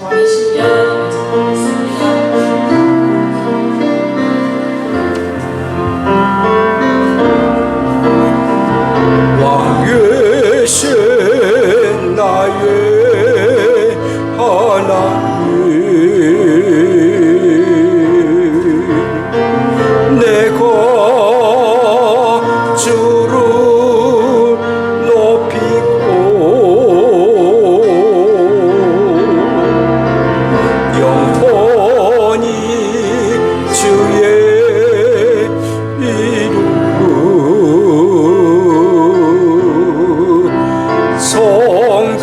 왕이신 나의 하나님, 내가 주를 높이고 영원히 주의 이름을 성취하리이다.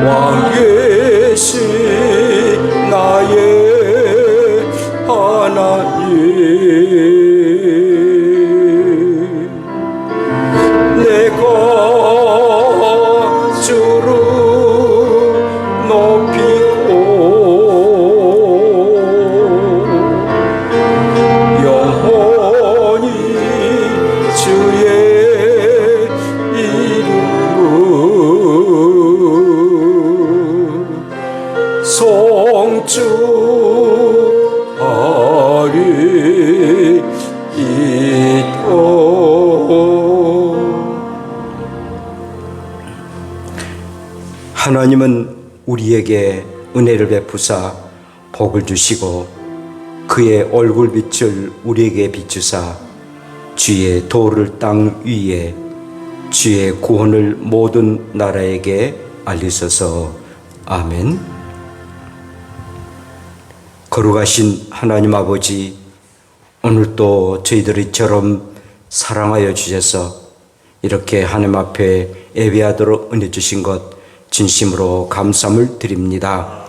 왕이신 나의 하나님, 내가 주를 높이고 영원히 주의 이름을 성취하리이다. 하나님은 우리에게 은혜를 베푸사 복을 주시고 그의 얼굴빛을 우리에게 비추사 주의 도를 땅 위에 주의 구원을 모든 나라에게 알리소서. 아멘. 거룩하신 하나님 아버지, 오늘도 저희들이처럼 사랑하여 주셔서 이렇게 하나님 앞에 예배하도록 은혜 주신 것 진심으로 감사함을 드립니다.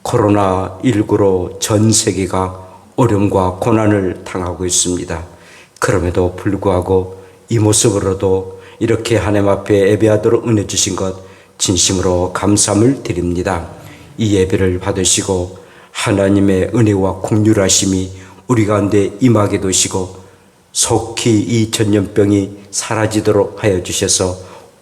코로나19로 전 세계가 어려움과 고난을 당하고 있습니다. 그럼에도 불구하고 이 모습으로도 이렇게 하나님 앞에 예배하도록 은혜 주신 것 진심으로 감사함을 드립니다. 이 예배를 받으시고 하나님의 은혜와 긍휼하심이 우리 가운데 임하게 되시고 속히 이 전염병이 사라지도록 하여 주셔서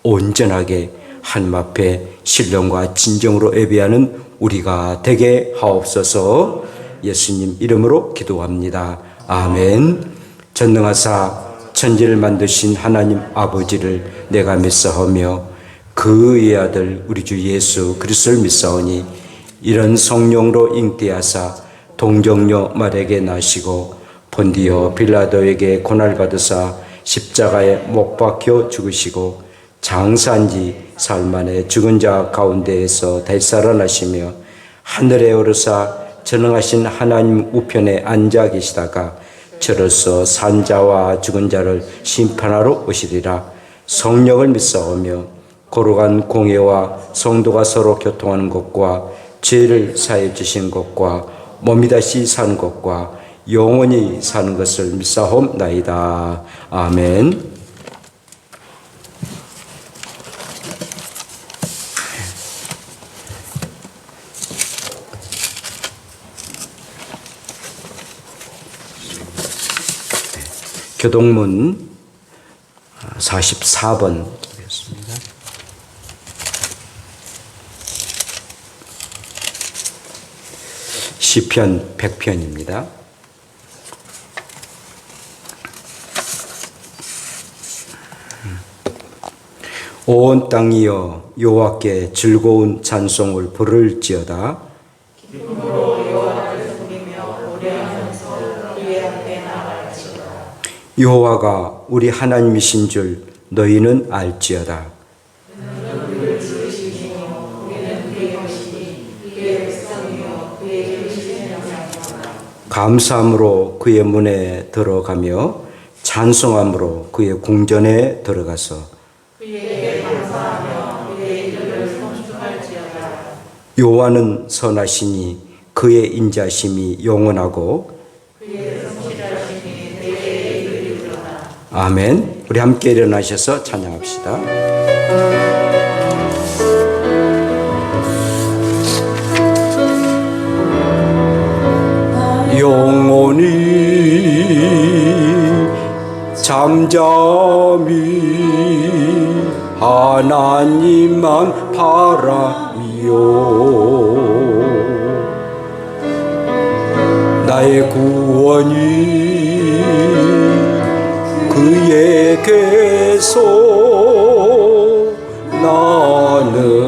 온전하게 하나님 앞에 신령과 진정으로 예배하는 우리가 되게 하옵소서. 예수님 이름으로 기도합니다. 아멘. 전능하사 천지를 만드신 하나님 아버지를 내가 믿사오며 그의 아들 우리 주 예수 그리스도를 믿사오니 이런 성령으로 잉태하사 동정녀 마리아에게 나시고 본디오 빌라도에게 고난을 받으사 십자가에 못 박혀 죽으시고 장사한 지 사흘 만에 죽은 자 가운데에서 다시 살아나시며 하늘에 오르사 전능하신 하나님 우편에 앉아 계시다가 저로서 산 자와 죽은 자를 심판하러 오시리라. 성령을 믿사오며 거룩한 공예와 성도가 서로 교통하는 것과 죄를 사해 주신 것과 몸이 다시 사는 것과 영원히 사는 것을 믿사옵나이다. 아멘. 교동문 44번 보겠습니다. 시편 100편입니다. 온 땅이여 여호와께 즐거운 찬송을 부를지어다. 여호와가 우리 하나님이신 줄 너희는 알지어다. 감사함으로 그의 문에 들어가며 찬송함으로 그의 궁전에 들어가서 여호와는 선하시니 그의 인자심이 영원하고 아멘. 우리 함께 일어나셔서 찬양합시다. 영원히 잠잠히 하나님만 바라며 나의 구원이 그에게서 나는도다.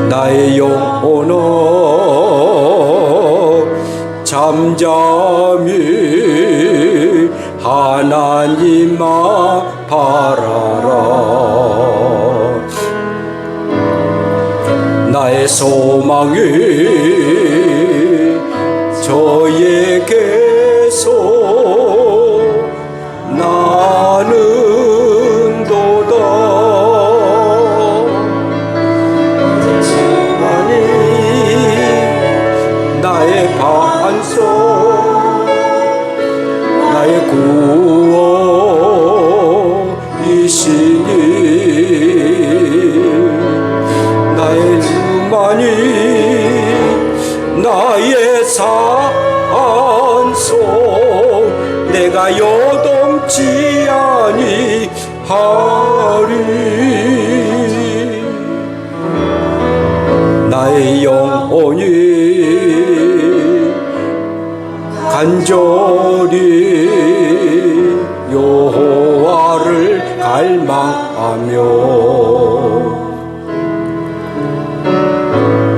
나의 영혼아 잠잠히 하나님만 바라라. 나의 소망이 저에게서 나는도다. 주만이 나의 반석 나의 구원이시니 나의 주만이 나의 산소 내가 요동치 아니하리. 나의 영혼이 간절히 여호와를 갈망하며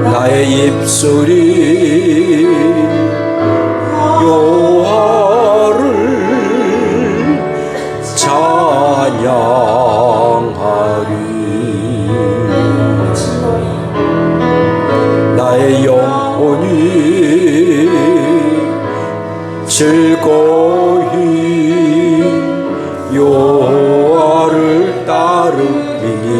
나의 입술이 여호와를 찬양하리. 나의 영혼이 즐거이 여호와를 따르리니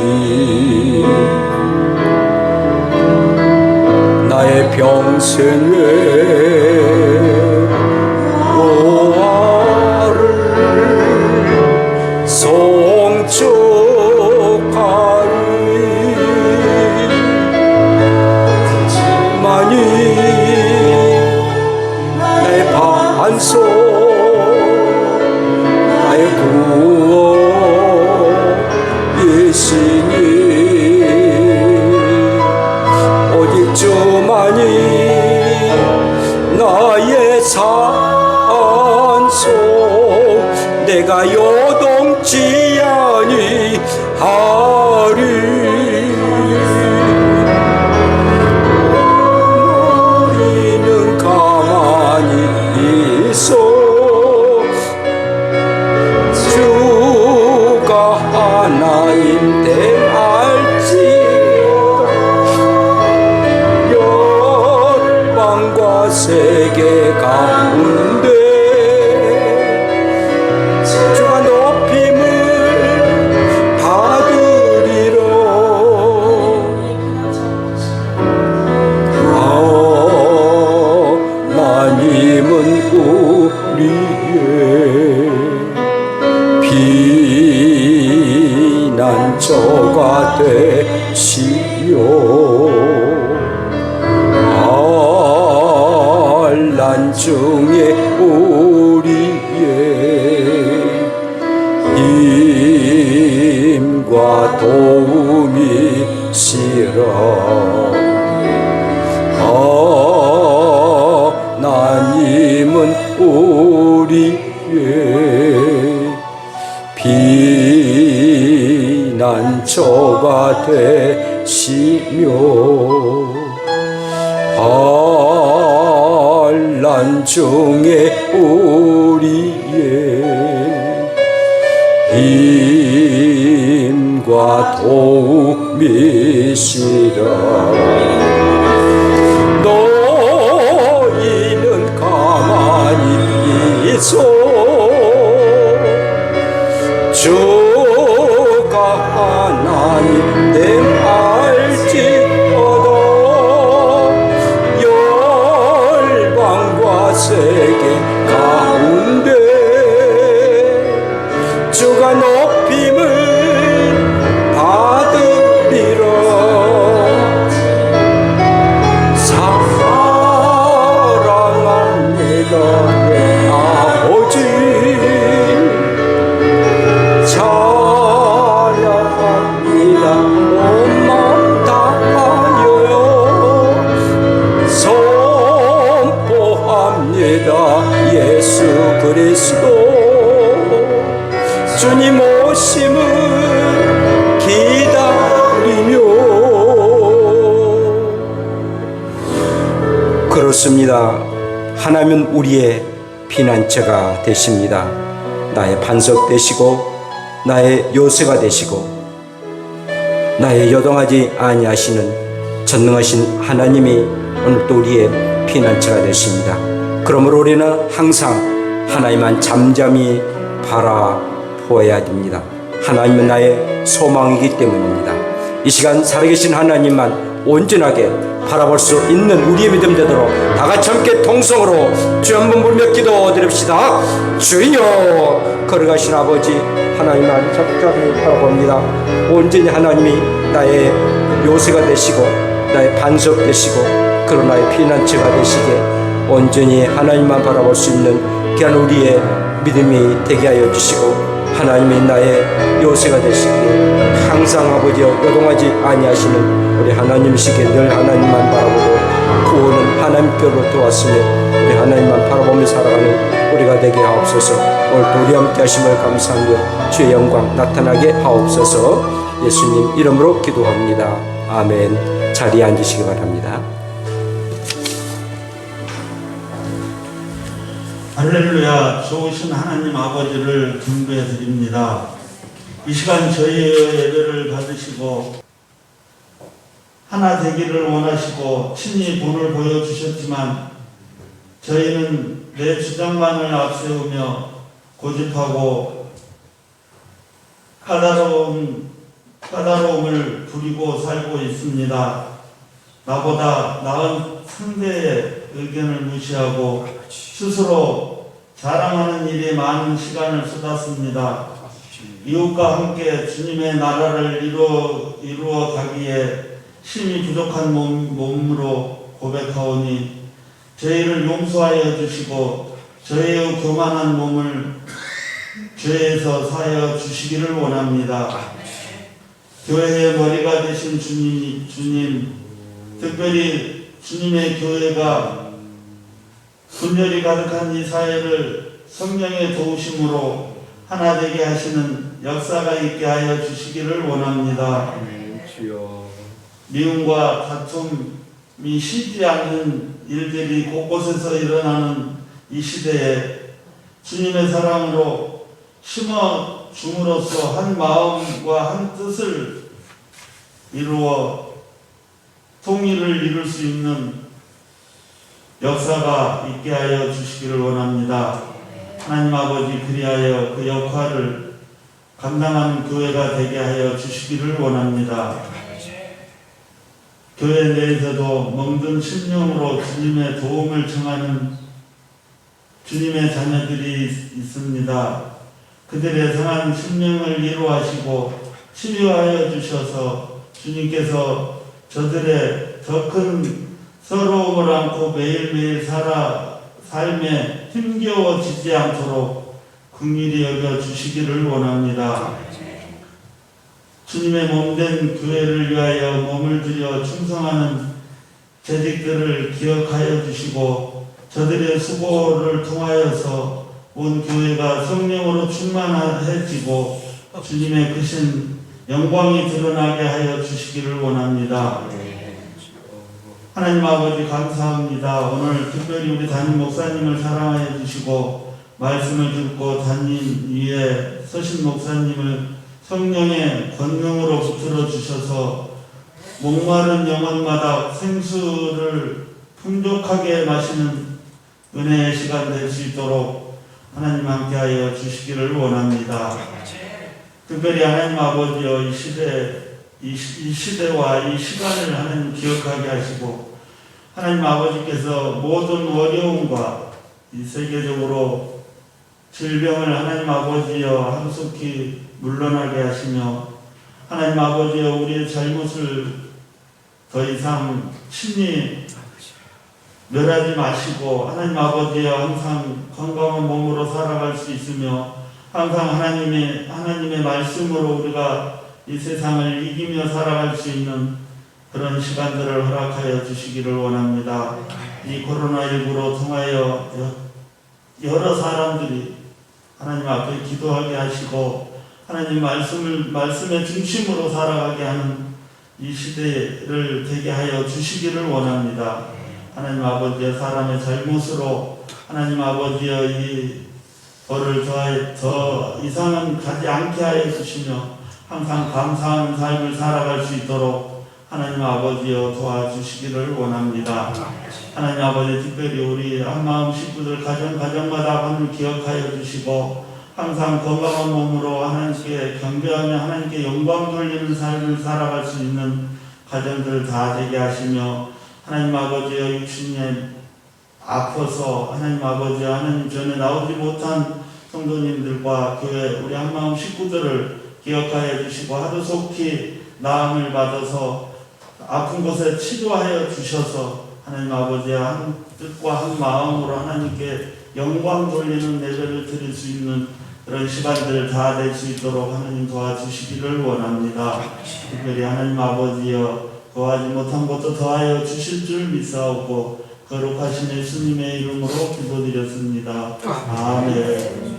나의 평생에 여호와를 송축하리. 만일 나의 반석 나의 구원이시니 오직 주만이 나의 산소 내가 요동치 아니하리. 너희는 가만히 있어 주가 하나님 됨 알지어다. 열방과 세계 가운데 주가 높임을 받으리라. 하나님은 우리의 피난처가 되시며 환난 중에 우리의 힘과 도움이시라. 하나님은 우리의 피난처가 되시며 환난 중에 우리의 힘과 도움이시라. 너희는 가만히 있어 주가 하나님 됨 알지어다. 열방과 세계 가운데 주가 높임을 받으리라. 그렇습니다. 하나님은 우리의 피난처가 되십니다. 나의 반석 되시고 나의 요새가 되시고 나의 요동하지 아니하시는 전능하신 하나님이 오늘도 우리의 피난처가 되십니다. 그러므로 우리는 항상 하나님만 잠잠히 바라보아야 됩니다. 하나님은 나의 소망이기 때문입니다. 이 시간 살아계신 하나님만 온전하게 바라볼 수 있는 우리의 믿음 되도록 다 같이 함께 통성으로 주 한 번 부르며 기도드립시다. 주여, 걸어가신 아버지 하나님만 잠잠히 바라봅니다. 온전히 하나님이 나의 요새가 되시고 나의 반석 되시고 그런 나의 피난처가 되시게 온전히 하나님만 바라볼 수 있는 귀한 우리의 믿음이 되게 하여 주시고 하나님이 나의 요새가 되시기에 항상 아버지여 요동하지 아니하시는 우리 하나님이시기에 늘 하나님만 바라보고 구원은 하나님께로 도왔으며 우리 하나님만 바라보며 살아가는 우리가 되게 하옵소서. 오늘도 우리 함께 하심을 감사하며 주의 영광 나타나게 하옵소서. 예수님 이름으로 기도합니다. 아멘. 자리에 앉으시기 바랍니다. 할렐루야. 좋으신 하나님 아버지를 경배해 드립니다. 이 시간 저희의 예배를 받으시고 하나 되기를 원하시고 친히 본을 보여주셨지만 저희는 내 주장만을 앞세우며 고집하고 까다로움을 부리고 살고 있습니다. 나보다 나은 상대의 의견을 무시하고 스스로 자랑하는 일에 많은 시간을 쏟았습니다. 이웃과 함께 주님의 나라를 이루어 가기에 힘이 부족한 몸으로 고백하오니 저희를 용서하여 주시고 저희의 교만한 몸을 죄에서 사하여 주시기를 원합니다. 교회의 머리가 되신 주님, 특별히 주님의 교회가 분열이 가득한 이 사회를 성령의 도우심으로 하나 되게 하시는 역사가 있게 하여 주시기를 원합니다. 미움과 다툼이 쉬지 않는 일들이 곳곳에서 일어나는 이 시대에 주님의 사랑으로 심어 줌으로써 한 마음과 한 뜻을 이루어 통일을 이룰 수 있는 역사가 있게 하여 주시기를 원합니다. 하나님 아버지, 그리하여 그 역할을 감당하는 교회가 되게 하여 주시기를 원합니다. 교회 내에서도 멍든 심령으로 주님의 도움을 청하는 주님의 자녀들이 있습니다. 그들의 상한 심령을 위로하시고 치유하여 주셔서 주님께서 저들의 더 큰 서러움을 안고 매일매일 삶에 힘겨워지지 않도록 긍휼히 여겨 주시기를 원합니다. 주님의 몸된 교회를 위하여 몸을 들여 충성하는 재직들을 기억하여 주시고 저들의 수고를 통하여서 온 교회가 성령으로 충만해지고 주님의 크신 영광이 드러나게 하여 주시기를 원합니다. 하나님 아버지 감사합니다. 오늘 특별히 우리 담임 목사님을 사랑하여 주시고 말씀을 듣고 담임 위에 서신 목사님을 성령의 권능으로 붙들어 주셔서 목마른 영혼마다 생수를 풍족하게 마시는 은혜의 시간 될 수 있도록 하나님 함께하여 주시기를 원합니다. 특별히 하나님 아버지여 이 시대와 이 시간을 하나님 기억하게 하시고 하나님 아버지께서 모든 어려움과 이 세계적으로 질병을 하나님 아버지여 함속히 물러나게 하시며 하나님 아버지여 우리의 잘못을 더 이상 친히 멸하지 마시고 하나님 아버지여 항상 건강한 몸으로 살아갈 수 있으며 항상 하나님의 말씀으로 우리가 이 세상을 이기며 살아갈 수 있는 그런 시간들을 허락하여 주시기를 원합니다. 이 코로나19로 통하여 여러 사람들이 하나님 앞에 기도하게 하시고 하나님 말씀의 중심으로 살아가게 하는 이 시대를 되게 하여 주시기를 원합니다. 하나님 아버지여 사람의 잘못으로 하나님 아버지여 이 벌을 더 이상은 가지 않게 하여 주시며 항상 감사하는 삶을 살아갈 수 있도록 하나님 아버지여 도와주시기를 원합니다. 하나님 아버지 특별히 우리 한마음 식구들 가정마다 하나님 기억하여 주시고 항상 건강한 몸으로 하나님께 경배하며 하나님께 영광 돌리는 삶을 살아갈 수 있는 가정들 다 되게 하시며 하나님 아버지여 육신에 아파서 하나님 아버지 하나님 전에 나오지 못한 성도님들과 교회 우리 한마음 식구들을 기억하여 주시고 하루속히 나음을 받아서 아픈 곳에 치료하여 주셔서 하나님 아버지의 한 뜻과 한 마음으로 하나님께 영광 돌리는 예배를 드릴 수 있는 그런 시간들 다 될 수 있도록 하나님 도와주시기를 원합니다. 특별히 하나님 아버지여 구하지 못한 것도 더하여 주실 줄 믿사오고 거룩하신 예수님의 이름으로 기도드렸습니다. 아멘.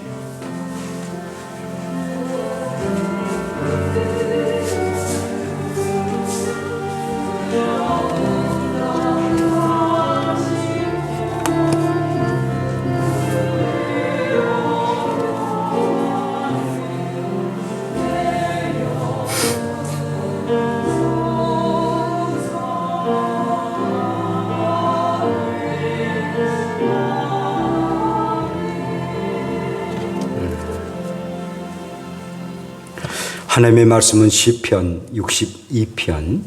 하나님의 말씀은 시편 62편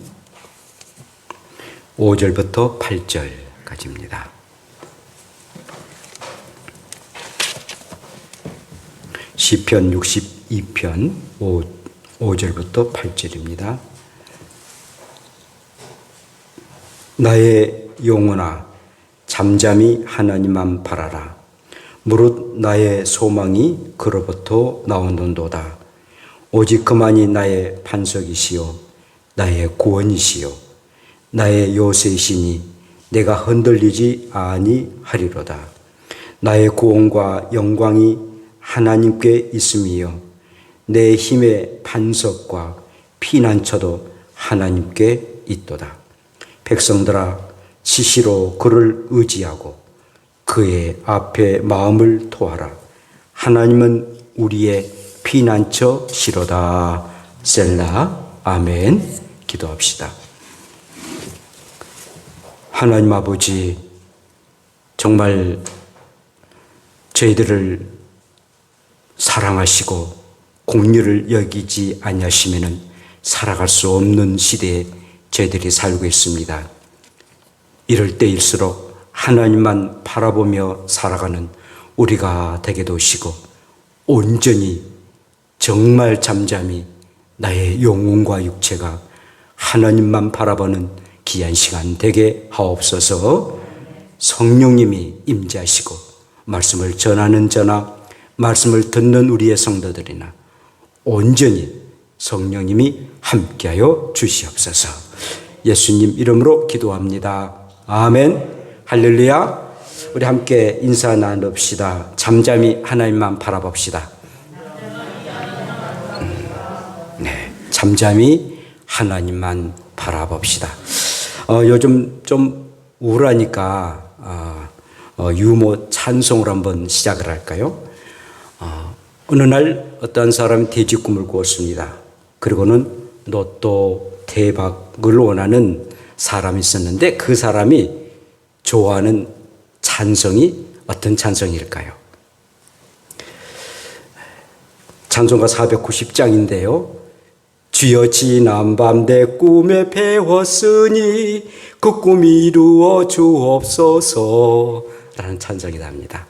5절부터 8절까지입니다. 시편 62편 5절부터 8절입니다. 나의 영혼아 잠잠히 하나님만 바라라. 무릇 나의 소망이 그로부터 나오는도다. 오직 그만이 나의 반석이시요 나의 구원이시요 나의 요새시니 내가 흔들리지 아니하리로다. 나의 구원과 영광이 하나님께 있음이요 내 힘의 반석과 피난처도 하나님께 있도다. 백성들아 시시로 그를 의지하고 그의 앞에 마음을 토하라. 하나님은 우리의 피난처시로다. 셀라. 아멘. 기도합시다. 하나님 아버지, 정말 저희들을 사랑하시고 공의를 여기지 아니하시면은 살아갈 수 없는 시대에 저희들이 살고 있습니다. 이럴 때일수록 하나님만 바라보며 살아가는 우리가 되게 도시고 온전히 정말 잠잠히 나의 영혼과 육체가 하나님만 바라보는 귀한 시간 되게 하옵소서. 성령님이 임재하시고 말씀을 전하는 저나 말씀을 듣는 우리의 성도들이나 온전히 성령님이 함께하여 주시옵소서. 예수님 이름으로 기도합니다. 아멘. 할렐루야. 우리 함께 인사 나눕시다. 잠잠히 하나님만 바라봅시다. 네, 잠잠히 하나님만 바라봅시다. 요즘 좀 우울하니까 유모 찬송을 한번 시작을 할까요? 어느 날 어떤 사람이 돼지 꿈을 꾸었습니다. 그리고는 로또 대박을 원하는 사람이 있었는데 그 사람이 좋아하는 찬송이 어떤 찬송일까요? 찬송가 490장인데요. 주여 지난밤 내 꿈에 배웠으니 그 꿈이 이루어 주옵소서 라는 찬송이 납니다.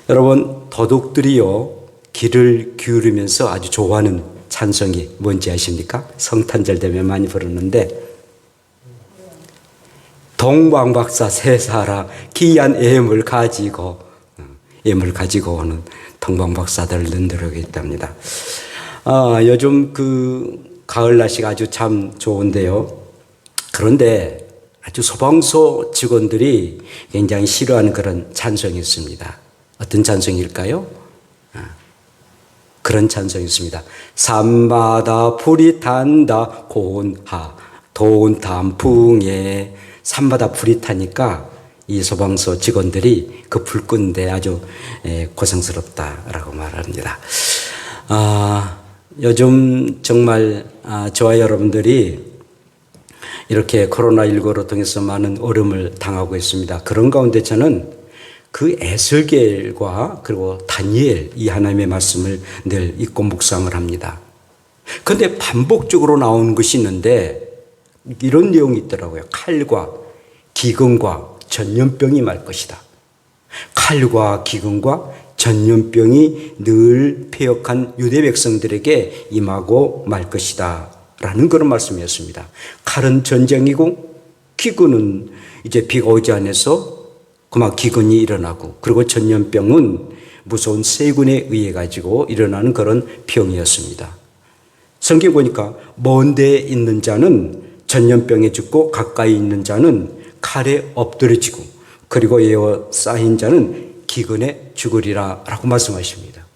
여러분 도둑들이요 귀를 기울이면서 아주 좋아하는 찬송이 뭔지 아십니까? 성탄절 되면 많이 부르는데 동방박사 세사라 귀한 예물 가지고 오는 동방박사들 눈들어가 있답니다. 요즘 그 가을 날씨가 아주 참 좋은데요. 그런데 아주 소방서 직원들이 굉장히 싫어하는 그런 찬송이 있습니다. 어떤 찬송일까요? 그런 찬송이 있습니다. 산마다 불이 탄다 고운 단풍에 산마다 불이 타니까 이 소방서 직원들이 그 불 끄는데 아주 고생스럽다라고 말합니다. 요즘 정말 저와 여러분들이 이렇게 코로나19로 통해서 많은 어려움을 당하고 있습니다. 그런 가운데 저는 그 에스겔과 그리고 다니엘 이 하나님의 말씀을 늘 읽고 묵상을 합니다. 그런데 반복적으로 나오는 것이 있는데 이런 내용이 있더라고요. 칼과 기근과 전염병이 말 것이다. 칼과 기근과 전염병이 늘 패역한 유대 백성들에게 임하고 말 것이다 라는 그런 말씀이었습니다. 칼은 전쟁이고 기근은 이제 비가 오지 않아서 그만 기근이 일어나고, 그리고 전염병은 무서운 세균에 의해 가지고 일어나는 그런 병이었습니다. 성경 보니까 먼 데 있는 자는 전염병에 죽고 가까이 있는 자는 칼에 엎드려지고, 그리고 에워싸인 자는 기근에 죽으리라 라고 말씀하십니다.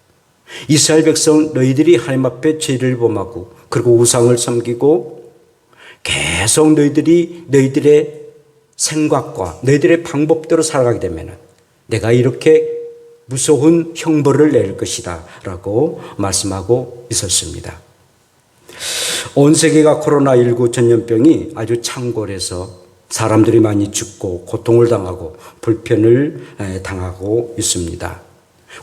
이스라엘 백성 너희들이 하나님 앞에 죄를 범하고 그리고 우상을 섬기고 계속 너희들의 생각과 너희들의 방법대로 살아가게 되면 내가 이렇게 무서운 형벌을 낼 것이다 라고 말씀하고 있었습니다. 온 세계가 코로나19 전염병이 아주 창궐해서 사람들이 많이 죽고 고통을 당하고 불편을 당하고 있습니다.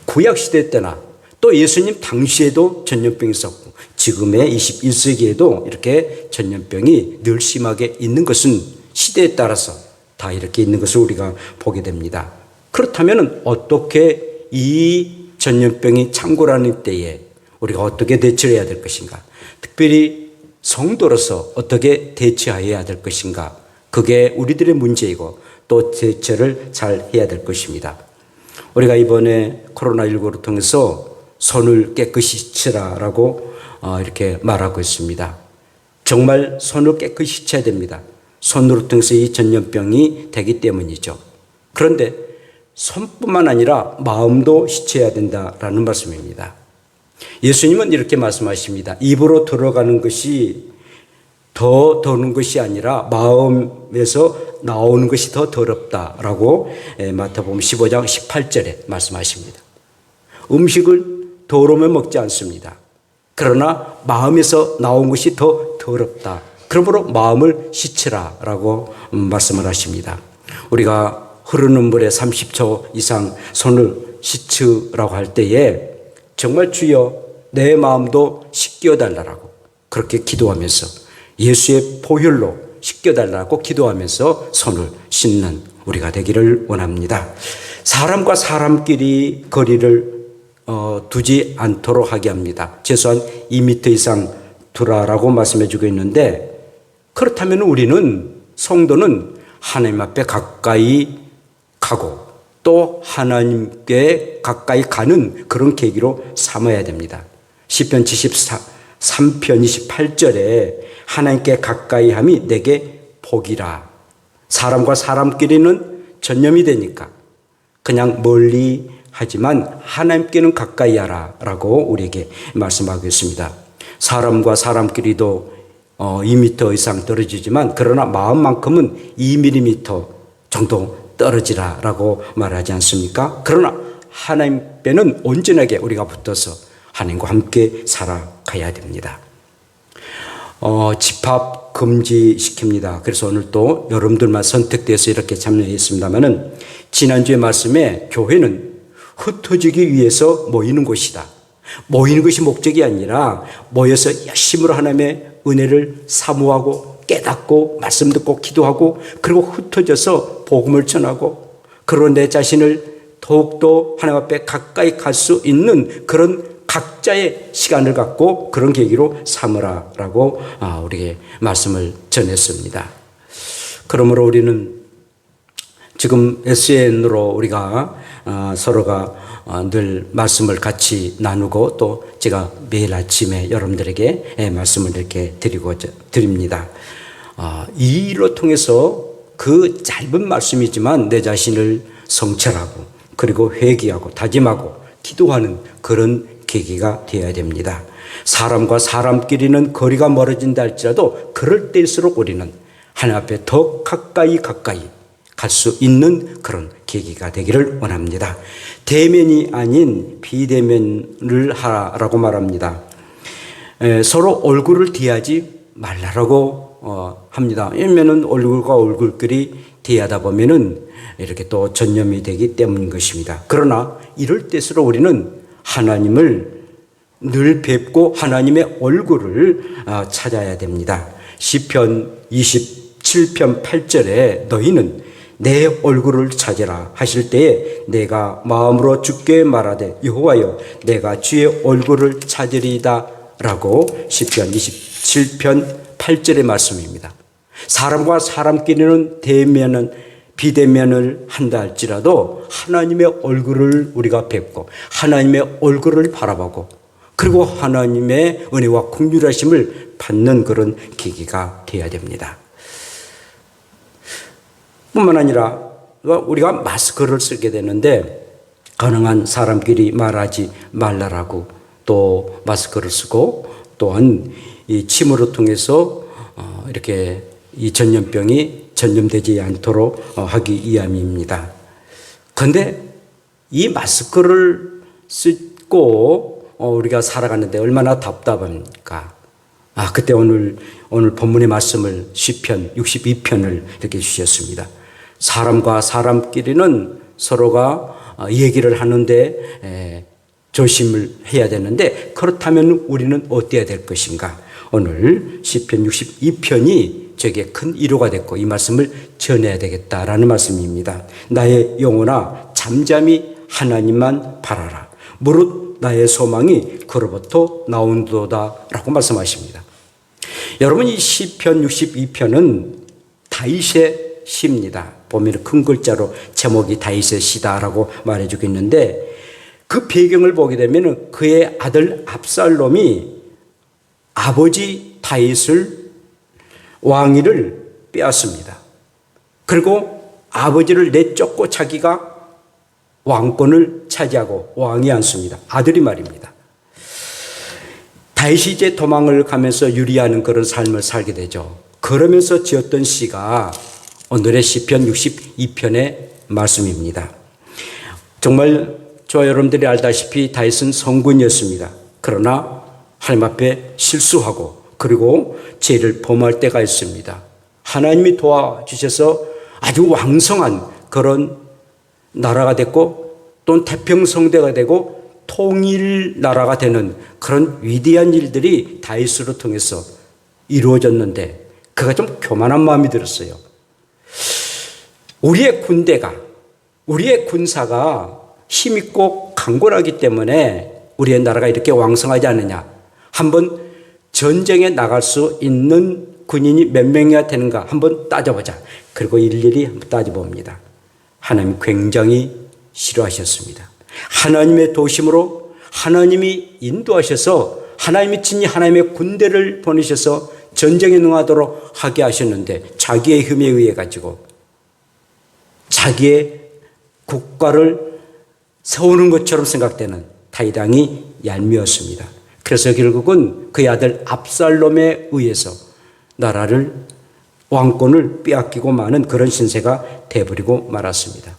구약시대 때나 또 예수님 당시에도 전염병이 있었고 지금의 21세기에도 이렇게 전염병이 늘 심하게 있는 것은 시대에 따라서 다 이렇게 있는 것을 우리가 보게 됩니다. 그렇다면 어떻게 이 전염병이 창궐하는 때에 우리가 어떻게 대처를 해야 될 것인가? 특별히 성도로서 어떻게 대처해야 될 것인가? 그게 우리들의 문제이고 또 대처를 잘 해야 될 것입니다. 우리가 이번에 코로나19를 통해서 손을 깨끗이 씻으라라고 이렇게 말하고 있습니다. 정말 손을 깨끗이 씻어야 됩니다. 손으로 통해서 이 전염병이 되기 때문이죠. 그런데 손뿐만 아니라 마음도 씻어야 된다라는 말씀입니다. 예수님은 이렇게 말씀하십니다. 입으로 들어가는 것이 더 더는 것이 아니라 마음에서 나오는 것이 더 더럽다라고 마태복음 15장 18절에 말씀하십니다. 음식을 더러우면 먹지 않습니다. 그러나 마음에서 나온 것이 더 더럽다. 그러므로 마음을 씻으라라고 말씀을 하십니다. 우리가 흐르는 물에 30초 이상 손을 씻으라고 할 때에 정말 주여 내 마음도 씻겨달라고 그렇게 기도하면서 예수의 보혈로 씻겨달라고 기도하면서 손을 씻는 우리가 되기를 원합니다. 사람과 사람끼리 거리를 두지 않도록 하게 합니다. 최소한 2m 이상 두라라고 말씀해 주고 있는데, 그렇다면 우리는 성도는 하나님 앞에 가까이 가고 또 하나님께 가까이 가는 그런 계기로 삼아야 됩니다. 시편 73편 28절에 하나님께 가까이 함이 내게 복이라. 사람과 사람끼리는 전염이 되니까 그냥 멀리 하지만 하나님께는 가까이 하라 라고 우리에게 말씀하고 있습니다. 사람과 사람끼리도 2m 이상 떨어지지만 그러나 마음만큼은 2mm 정도 떨어지라 라고 말하지 않습니까? 그러나 하나님께는 온전하게 우리가 붙어서 하나님과 함께 살아가야 됩니다. 집합 금지시킵니다. 그래서 오늘 또 여러분들만 선택돼서 이렇게 참여했습니다마는 지난주의 말씀에 교회는 흩어지기 위해서 모이는 곳이다. 모이는 것이 목적이 아니라 모여서 열심으로 하나님의 은혜를 사모하고 깨닫고 말씀 듣고 기도하고 그리고 흩어져서 복음을 전하고 그리고 내 자신을 더욱더 하나님 앞에 가까이 갈 수 있는 그런 각자의 시간을 갖고 그런 계기로 삼으라라고 우리에게 말씀을 전했습니다. 그러므로 우리는 지금 SN으로 우리가 서로가 늘 말씀을 같이 나누고 또 제가 매일 아침에 여러분들에게 말씀을 이렇게 드립니다. 이 일로 통해서 그 짧은 말씀이지만 내 자신을 성찰하고 그리고 회개하고 다짐하고 기도하는 그런 계기가 되어야 됩니다. 사람과 사람끼리는 거리가 멀어진다 할지라도 그럴 때일수록 우리는 하나님 앞에 더 가까이 갈 수 있는 그런 계기가 되기를 원합니다. 대면이 아닌 비대면을 하라고 말합니다. 서로 얼굴을 대하지 말라라고 합니다. 왜냐하면 얼굴과 얼굴끼리 대하다 보면은 이렇게 또 전염이 되기 때문인 것입니다. 그러나 이럴 때수록 우리는 하나님을 늘 뵙고 하나님의 얼굴을 찾아야 됩니다. 시편 27편 8절에 너희는 내 얼굴을 찾으라 하실 때에 내가 마음으로 주께 말하되 여호와여 내가 주의 얼굴을 찾으리이다 라고 시편 27편 8절의 말씀입니다. 사람과 사람끼리는 비대면을 한다 할지라도 하나님의 얼굴을 우리가 뵙고 하나님의 얼굴을 바라보고 그리고 하나님의 은혜와 긍휼하심을 받는 그런 계기가 되어야 됩니다. 뿐만 아니라 우리가 마스크를 쓰게 되는데 가능한 사람끼리 말하지 말라라고 또 마스크를 쓰고 또한 이 침으로 통해서 이렇게 이 전염병이 전염되지 않도록 하기 위함입니다. 그런데 이 마스크를 쓰고 우리가 살아가는데 얼마나 답답합니까? 그때 오늘 본문의 말씀을 시편 62편을 이렇게 주셨습니다. 사람과 사람끼리는 서로가 얘기를 하는데 조심을 해야 되는데 그렇다면 우리는 어때야 될 것인가? 오늘 시편 62편이 저에게 큰 위로가 됐고 이 말씀을 전해야 되겠다라는 말씀입니다. 나의 영혼아 잠잠히 하나님만 바라라. 무릇 나의 소망이 그로부터 나온도다 라고 말씀하십니다. 여러분 이 시편 62편은 다윗의 시입니다. 보면 큰 글자로 제목이 다윗의 시다라고 말해주고 있는데 그 배경을 보게 되면 그의 아들 압살롬이 아버지 다윗을 왕위를 빼앗습니다. 그리고 아버지를 내쫓고 자기가 왕권을 차지하고 왕위 앉습니다. 아들이 말입니다. 다윗이 이제 도망을 가면서 유리하는 그런 삶을 살게 되죠. 그러면서 지었던 시가 오늘의 시편 62편의 말씀입니다. 정말 저와 여러분들이 알다시피 다윗은 성군이었습니다. 그러나 하나님 앞에 실수하고 그리고 죄를 범할 때가 있습니다. 하나님이 도와주셔서 아주 왕성한 그런 나라가 됐고 또 태평성대가 되고 통일 나라가 되는 그런 위대한 일들이 다윗으로 통해서 이루어졌는데 그가 좀 교만한 마음이 들었어요. 우리의 군사가 힘있고 강건하기 때문에 우리의 나라가 이렇게 왕성하지 않느냐. 한번 전쟁에 나갈 수 있는 군인이 몇 명이나 되는가 한번 따져보자. 그리고 일일이 한번 따져봅니다. 하나님 굉장히 싫어하셨습니다. 하나님의 도심으로 하나님이 인도하셔서 하나님이 친히 하나님의 군대를 보내셔서 전쟁에 능하도록 하게 하셨는데 자기의 힘에 의해 가지고 자기의 국가를 세우는 것처럼 생각되는 다윗 왕이 얄미웠습니다. 그래서 결국은 그의 아들 압살롬에 의해서 나라를 왕권을 빼앗기고 마는 그런 신세가 돼버리고 말았습니다.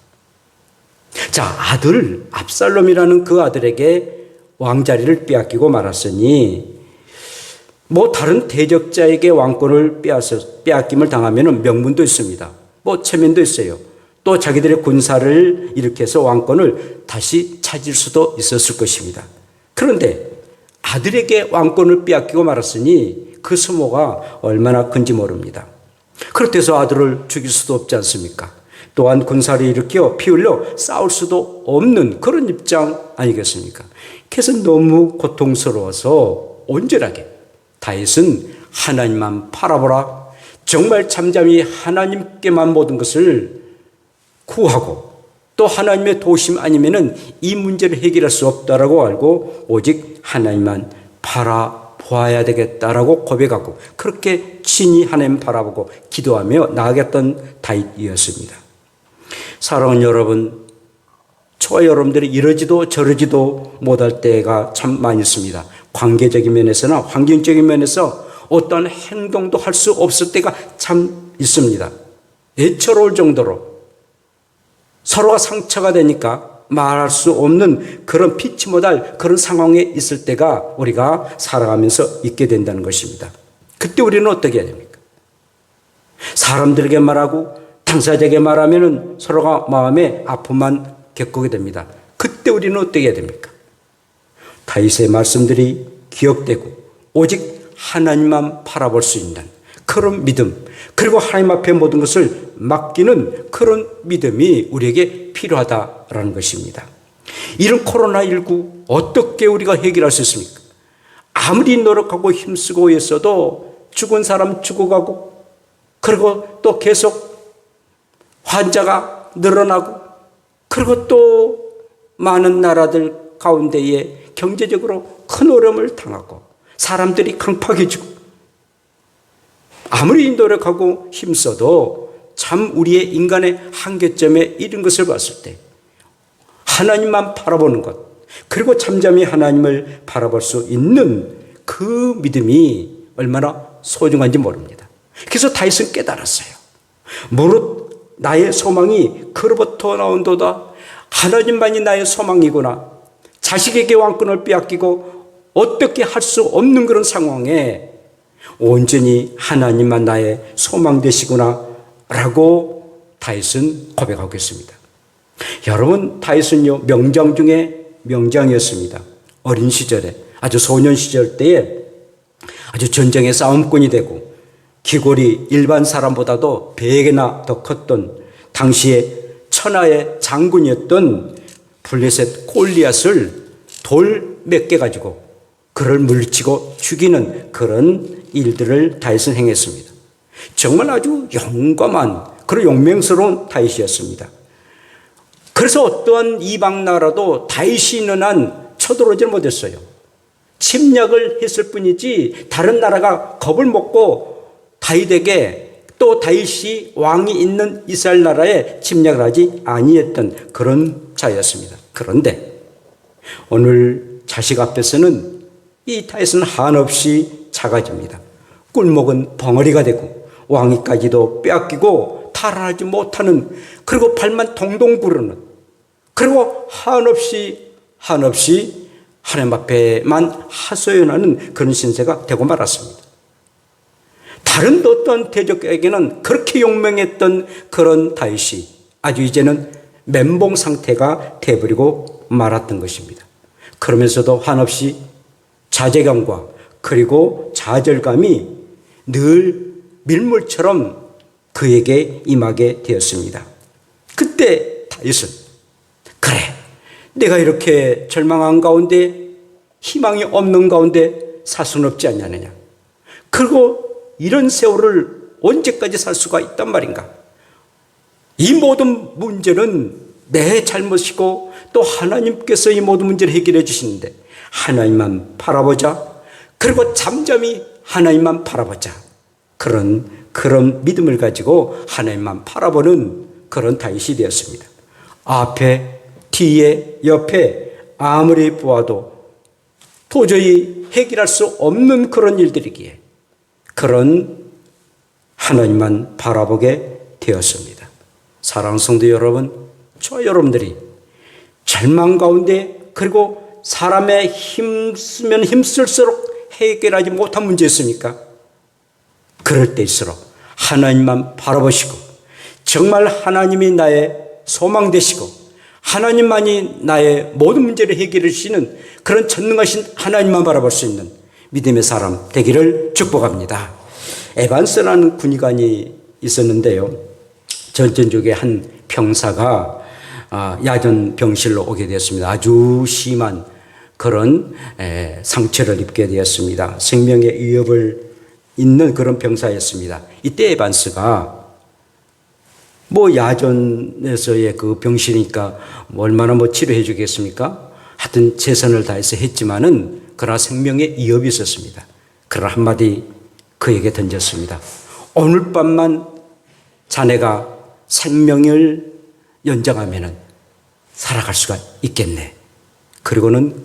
자, 아들 압살롬이라는 그 아들에게 왕자리를 빼앗기고 말았으니 다른 대적자에게 왕권을 빼앗김을 당하면 명분도 있습니다. 체면도 있어요. 또 자기들의 군사를 일으켜서 왕권을 다시 찾을 수도 있었을 것입니다. 그런데 아들에게 왕권을 빼앗기고 말았으니 그 수모가 얼마나 큰지 모릅니다. 그렇다고 아들을 죽일 수도 없지 않습니까? 또한 군사를 일으켜 피 흘려 싸울 수도 없는 그런 입장 아니겠습니까? 그래서 너무 고통스러워서 온전하게 다윗은 하나님만 바라보라. 정말 잠잠히 하나님께만 모든 것을 구하고 또 하나님의 도심 아니면은 이 문제를 해결할 수 없다라고 알고 오직 하나님만 바라보아야 되겠다라고 고백하고 그렇게 친히 하나님 바라보고 기도하며 나아갔던 다윗이었습니다. 사랑하는 여러분, 저와 여러분들이 이러지도 저러지도 못할 때가 참 많이 있습니다. 관계적인 면에서나 환경적인 면에서 어떠한 행동도 할 수 없을 때가 참 있습니다. 애처로울 정도로 서로가 상처가 되니까 말할 수 없는 그런 피치 못할 그런 상황에 있을 때가 우리가 살아가면서 있게 된다는 것입니다. 그때 우리는 어떻게 해야 됩니까? 사람들에게 말하고 당사자에게 말하면 서로가 마음의 아픔만 겪게 됩니다. 그때 우리는 어떻게 해야 됩니까? 다윗의 말씀들이 기억되고 오직 하나님만 바라볼 수 있는 그런 믿음, 그리고 하나님 앞에 모든 것을 맡기는 그런 믿음이 우리에게 필요하다라는 것입니다. 이런 코로나19 어떻게 우리가 해결할 수 있습니까? 아무리 노력하고 힘쓰고 있어도 죽은 사람 죽어가고, 그리고 또 계속 환자가 늘어나고, 그리고 또 많은 나라들 가운데에 경제적으로 큰 어려움을 당하고 사람들이 강팍해지고, 아무리 노력하고 힘써도 참 우리의 인간의 한계점에 이른 것을 봤을 때 하나님만 바라보는 것, 그리고 잠잠히 하나님을 바라볼 수 있는 그 믿음이 얼마나 소중한지 모릅니다. 그래서 다윗은 깨달았어요. 무릇 나의 소망이 그로부터 나온도다. 하나님만이 나의 소망이구나. 자식에게 왕권을 빼앗기고 어떻게 할 수 없는 그런 상황에 온전히 하나님만 나의 소망 되시구나 라고 다윗은 고백하고 있습니다. 여러분, 다윗은요 명장 중에 명장이었습니다. 어린 시절에, 아주 소년 시절 때에 아주 전쟁의 싸움꾼이 되고 기골이 일반 사람보다도 100배나 더 컸던 당시에 천하의 장군이었던 블레셋 골리앗을 돌 몇 개 가지고 그를 물리치고 죽이는 그런 일들을 다윗은 행했습니다. 정말 아주 용감한 그런 용맹스러운 다윗이었습니다. 그래서 어떠한 이방 나라도 다윗이 있는 한 쳐들어오지 못했어요. 침략을 했을 뿐이지 다른 나라가 겁을 먹고 다윗에게, 또 다윗이 왕이 있는 이스라엘 나라에 침략을 하지 아니했던 그런 자였습니다. 그런데 오늘 자식 앞에서는 이 다윗은 한없이 작아집니다. 꿀먹은 벙어리가 되고 왕위까지도 빼앗기고 탈환하지 못하는, 그리고 발만 동동 구르는, 그리고 한없이 하나님 앞에만 하소연하는 그런 신세가 되고 말았습니다. 다른 어떤 대적에게는 그렇게 용맹했던 그런 다윗이 아주 이제는 멘봉 상태가 되어버리고 말았던 것입니다. 그러면서도 한없이 자괴감과 그리고 좌절감이 늘 밀물처럼 그에게 임하게 되었습니다. 그때 다윗은, 그래, 내가 이렇게 절망한 가운데 희망이 없는 가운데 살 수는 없지 않느냐. 그리고 이런 세월을 언제까지 살 수가 있단 말인가. 이 모든 문제는 내 잘못이고 또 하나님께서 이 모든 문제를 해결해 주시는데 하나님만 바라보자. 그리고 잠잠히 하나님만 바라보자. 그런 믿음을 가지고 하나님만 바라보는 그런 다윗이 되었습니다. 앞에, 뒤에, 옆에 아무리 보아도 도저히 해결할 수 없는 그런 일들이기에 그런 하나님만 바라보게 되었습니다. 사랑하는 성도 여러분, 저 여러분들이 절망 가운데, 그리고 사람의 힘쓰면 힘쓸수록 해결하지 못한 문제 있습니까? 그럴 때일수록 하나님만 바라보시고 정말 하나님이 나의 소망 되시고 하나님만이 나의 모든 문제를 해결해 주시는 그런 전능하신 하나님만 바라볼 수 있는 믿음의 사람 되기를 축복합니다. 에반스라는 군의관이 있었는데요. 전쟁 중에 한 병사가 야전 병실로 오게 되었습니다. 아주 심한 그런 상처를 입게 되었습니다. 생명의 위협을 있는 그런 병사였습니다. 이때 에반스가 야전에서의 그 병실이니까 얼마나 치료해 주겠습니까? 하여튼 최선을 다해서 했지만은 그러나 생명의 위협이 있었습니다. 그러나 한마디 그에게 던졌습니다. 오늘 밤만 자네가 생명을 연장하면은 살아갈 수가 있겠네. 그리고는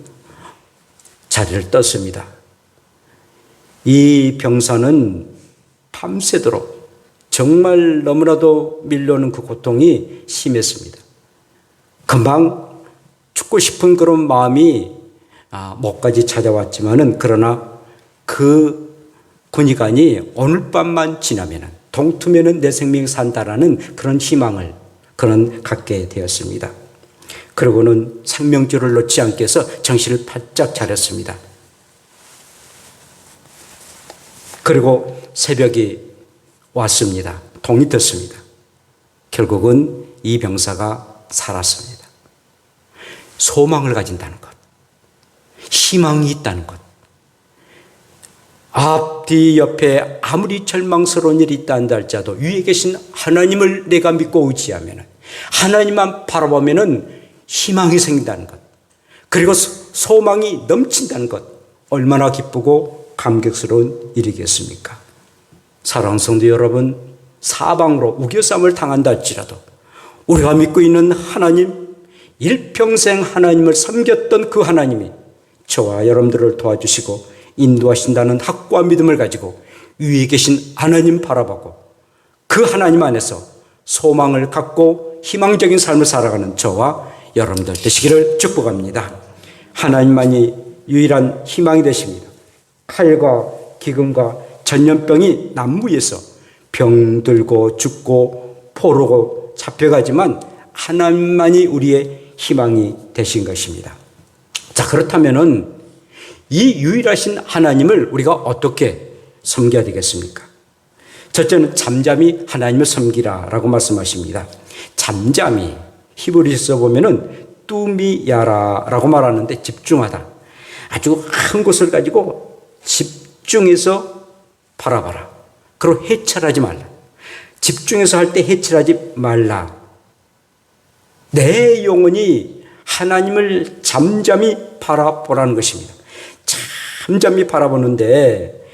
자리를 떴습니다. 이 병사는 밤새도록 정말 너무나도 밀려오는 그 고통이 심했습니다. 금방 죽고 싶은 그런 마음이 목까지 찾아왔지만은, 그러나 그 군의관이 오늘 밤만 지나면은, 동투면은 내 생명이 산다라는 그런 희망을 그는 갖게 되었습니다. 그러고는 생명줄을 놓지 않기 위해서 정신을 바짝 차렸습니다. 그리고 새벽이 왔습니다. 동이 떴습니다. 결국은 이 병사가 살았습니다. 소망을 가진다는 것, 희망이 있다는 것, 앞뒤 옆에 아무리 절망스러운 일이 있다 한다 할지라도 위에 계신 하나님을 내가 믿고 의지하면, 하나님만 바라보면 희망이 생긴다는 것, 그리고 소망이 넘친다는 것, 얼마나 기쁘고 감격스러운 일이겠습니까? 사랑하는 성도 여러분, 사방으로 우겨쌈을 당한다 할지라도 우리가 믿고 있는 하나님, 일평생 하나님을 섬겼던 그 하나님이 저와 여러분들을 도와주시고 인도하신다는 확고한 믿음을 가지고 위에 계신 하나님 바라보고 그 하나님 안에서 소망을 갖고 희망적인 삶을 살아가는 저와 여러분들 되시기를 축복합니다. 하나님만이 유일한 희망이 되십니다. 칼과 기근과 전염병이 난무에서 병들고 죽고 포로고 잡혀가지만 하나님만이 우리의 희망이 되신 것입니다. 자, 그렇다면은 이 유일하신 하나님을 우리가 어떻게 섬겨야 되겠습니까? 첫째는 잠잠히 하나님을 섬기라라고 말씀하십니다. 잠잠히 히브리서 보면은 뚜미야라라고 말하는데 집중하다. 아주 한 곳을 가지고 집중해서 바라봐라. 그리고 해찰하지 말라. 집중해서 할 때 해찰하지 말라. 내 영혼이 하나님을 잠잠히 바라보라는 것입니다. 잠잠히 바라보는데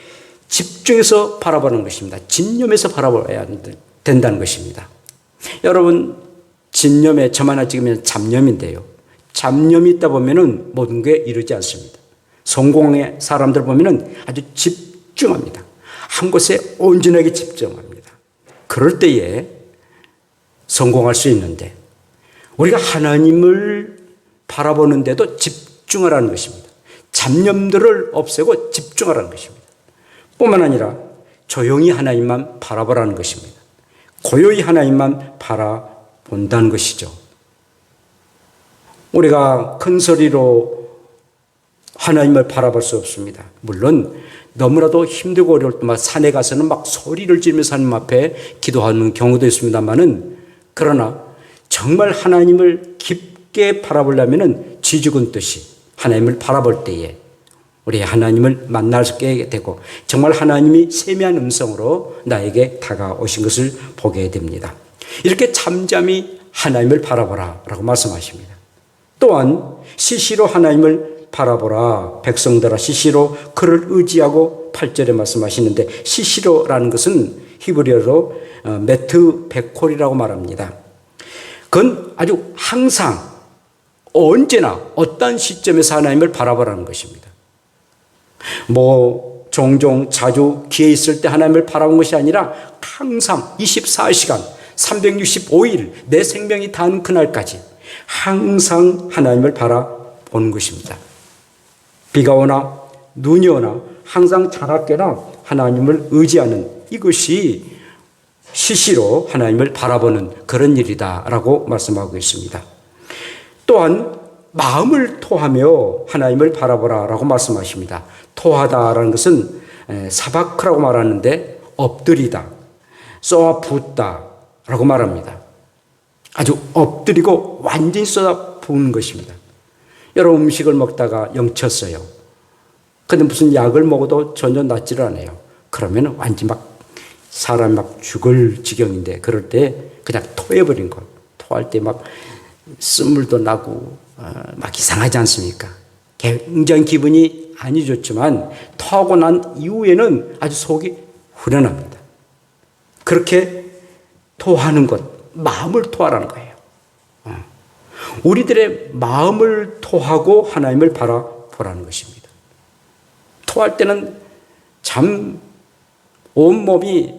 집중해서 바라보는 것입니다. 진념해서 바라봐야 된다는 것입니다. 여러분, 진념에 점 하나 찍으면 잡념인데요. 잡념이 있다 보면은 모든 게 이루지 않습니다. 성공의 사람들 보면은 아주 집중합니다. 한 곳에 온전하게 집중합니다. 그럴 때에 성공할 수 있는데, 우리가 하나님을 바라보는데도 집중하라는 것입니다. 잡념들을 없애고 집중하라는 것입니다. 뿐만 아니라 조용히 하나님만 바라보라는 것입니다. 고요히 하나님만 바라본다는 것이죠. 우리가 큰 소리로 하나님을 바라볼 수 없습니다. 물론 너무나도 힘들고 어려울 때마다 산에 가서는 막 소리를 지르면서 하나님 앞에 기도하는 경우도 있습니다만은, 그러나 정말 하나님을 깊게 바라보려면 쥐죽은 듯이 하나님을 바라볼 때에 우리 하나님을 만나게 되고 정말 하나님이 세미한 음성으로 나에게 다가오신 것을 보게 됩니다. 이렇게 잠잠히 하나님을 바라보라 라고 말씀하십니다. 또한 시시로 하나님을 바라보라. 백성들아 시시로 그를 의지하고 8절에 말씀하시는데, 시시로라는 것은 히브리어로 메트 베콜이라고 말합니다. 그건 아주 항상 언제나 어떤 시점에서 하나님을 바라보라는 것입니다. 종종 자주 기회 있을 때 하나님을 바라본 것이 아니라 항상 24시간 365일 내 생명이 닿는 그날까지 항상 하나님을 바라보는 것입니다. 비가 오나 눈이 오나 항상 자나깨나 하나님을 의지하는 이것이 시시로 하나님을 바라보는 그런 일이다라고 말씀하고 있습니다. 또한 마음을 토하며 하나님을 바라보라라고 말씀하십니다. 토하다라는 것은 사바크라고 말하는데 엎드리다, 쏘아 붓다라고 말합니다. 아주 엎드리고 완전히 쏟아 부은 것입니다. 여러분, 음식을 먹다가 영쳤어요. 근데 무슨 약을 먹어도 전혀 낫지를 않아요. 그러면 완전히 막 사람이 막 죽을 지경인데, 그럴 때 그냥 토해버린 것. 토할 때 막 쓴물도 나고 막 이상하지 않습니까? 굉장히 기분이 안 좋지만 토하고 난 이후에는 아주 속이 후련합니다. 그렇게 토하는 것, 마음을 토하라는 거예요. 우리들의 마음을 토하고 하나님을 바라보라는 것입니다. 토할 때는 참 온몸이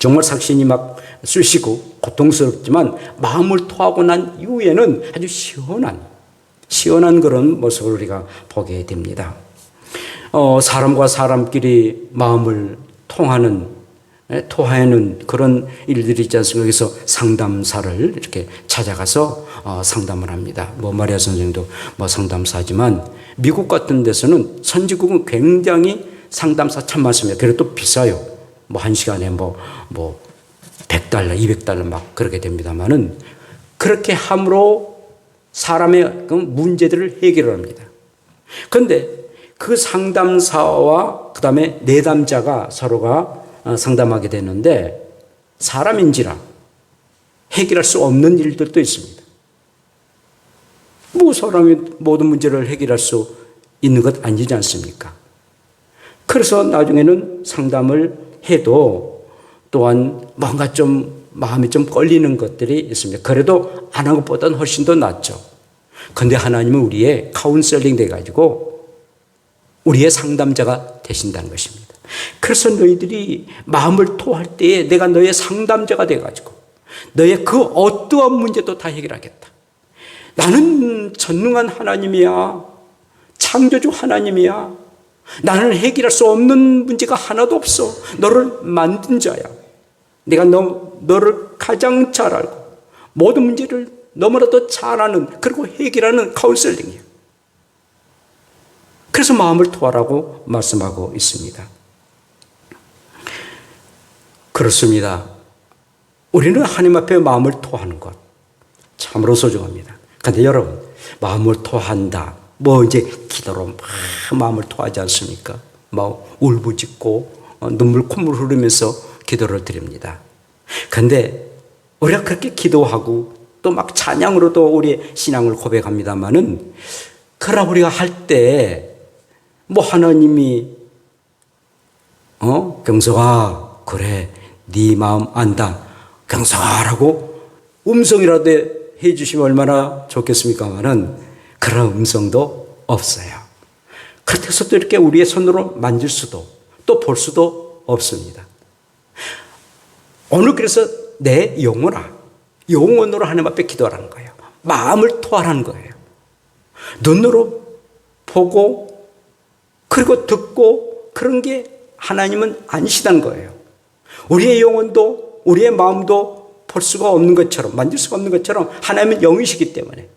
정말 삭신이 막 쑤시고 고통스럽지만 마음을 토하고 난 이후에는 아주 시원한 그런 모습을 우리가 보게 됩니다. 사람과 사람끼리 마음을 토하는 그런 일들이 있지 않습니까? 그래서 상담사를 이렇게 찾아가서 상담을 합니다. 마리아 선생님도 상담사지만 미국 같은 데서는 선진국은 굉장히 상담사 참 많습니다. 그래도 또 비싸요. 한 시간에 100달러, 200달러 막 그렇게 됩니다만은 그렇게 함으로 사람의 그 문제들을 해결을 합니다. 그런데 그 상담사와 그 다음에 내담자가 서로가 상담하게 되는데 사람인지라 해결할 수 없는 일들도 있습니다. 사람이 모든 문제를 해결할 수 있는 것 아니지 않습니까? 그래서 나중에는 상담을 해도 또한 뭔가 좀 마음이 좀 걸리는 것들이 있습니다. 그래도 안 한 것보다는 훨씬 더 낫죠. 그런데 하나님은 우리의 카운셀링 돼가지고 우리의 상담자가 되신다는 것입니다. 그래서 너희들이 마음을 토할 때에 내가 너의 상담자가 돼가지고 너의 그 어떠한 문제도 다 해결하겠다. 나는 전능한 하나님이야. 창조주 하나님이야. 나는 해결할 수 없는 문제가 하나도 없어. 너를 만든 자야. 내가 너를 가장 잘 알고 모든 문제를 너무나도 잘 아는 그리고 해결하는 카운셀링이야. 그래서 마음을 토하라고 말씀하고 있습니다. 그렇습니다. 우리는 하나님 앞에 마음을 토하는 것 참으로 소중합니다. 그런데 여러분, 마음을 토한다. 이제 기도로 막 마음을 토하지 않습니까? 울부짖고 눈물 콧물 흐르면서 기도를 드립니다. 그런데 우리가 그렇게 기도하고 또 막 찬양으로도 우리의 신앙을 고백합니다만은 그러나 우리가 할 때 하나님이 경석아 그래 네 마음 안다 경석아라고 음성이라도 해주시면 얼마나 좋겠습니까마는 그런 음성도 없어요. 그렇다고 또 이렇게 우리의 손으로 만질 수도 또 볼 수도 없습니다. 오늘 그래서 내 영혼으로 하나님 앞에 기도하라는 거예요. 마음을 토하라는 거예요. 눈으로 보고 그리고 듣고 그런 게 하나님은 아니시다는 거예요. 우리의 영혼도 우리의 마음도 볼 수가 없는 것처럼 만질 수가 없는 것처럼 하나님은 영이시기 때문에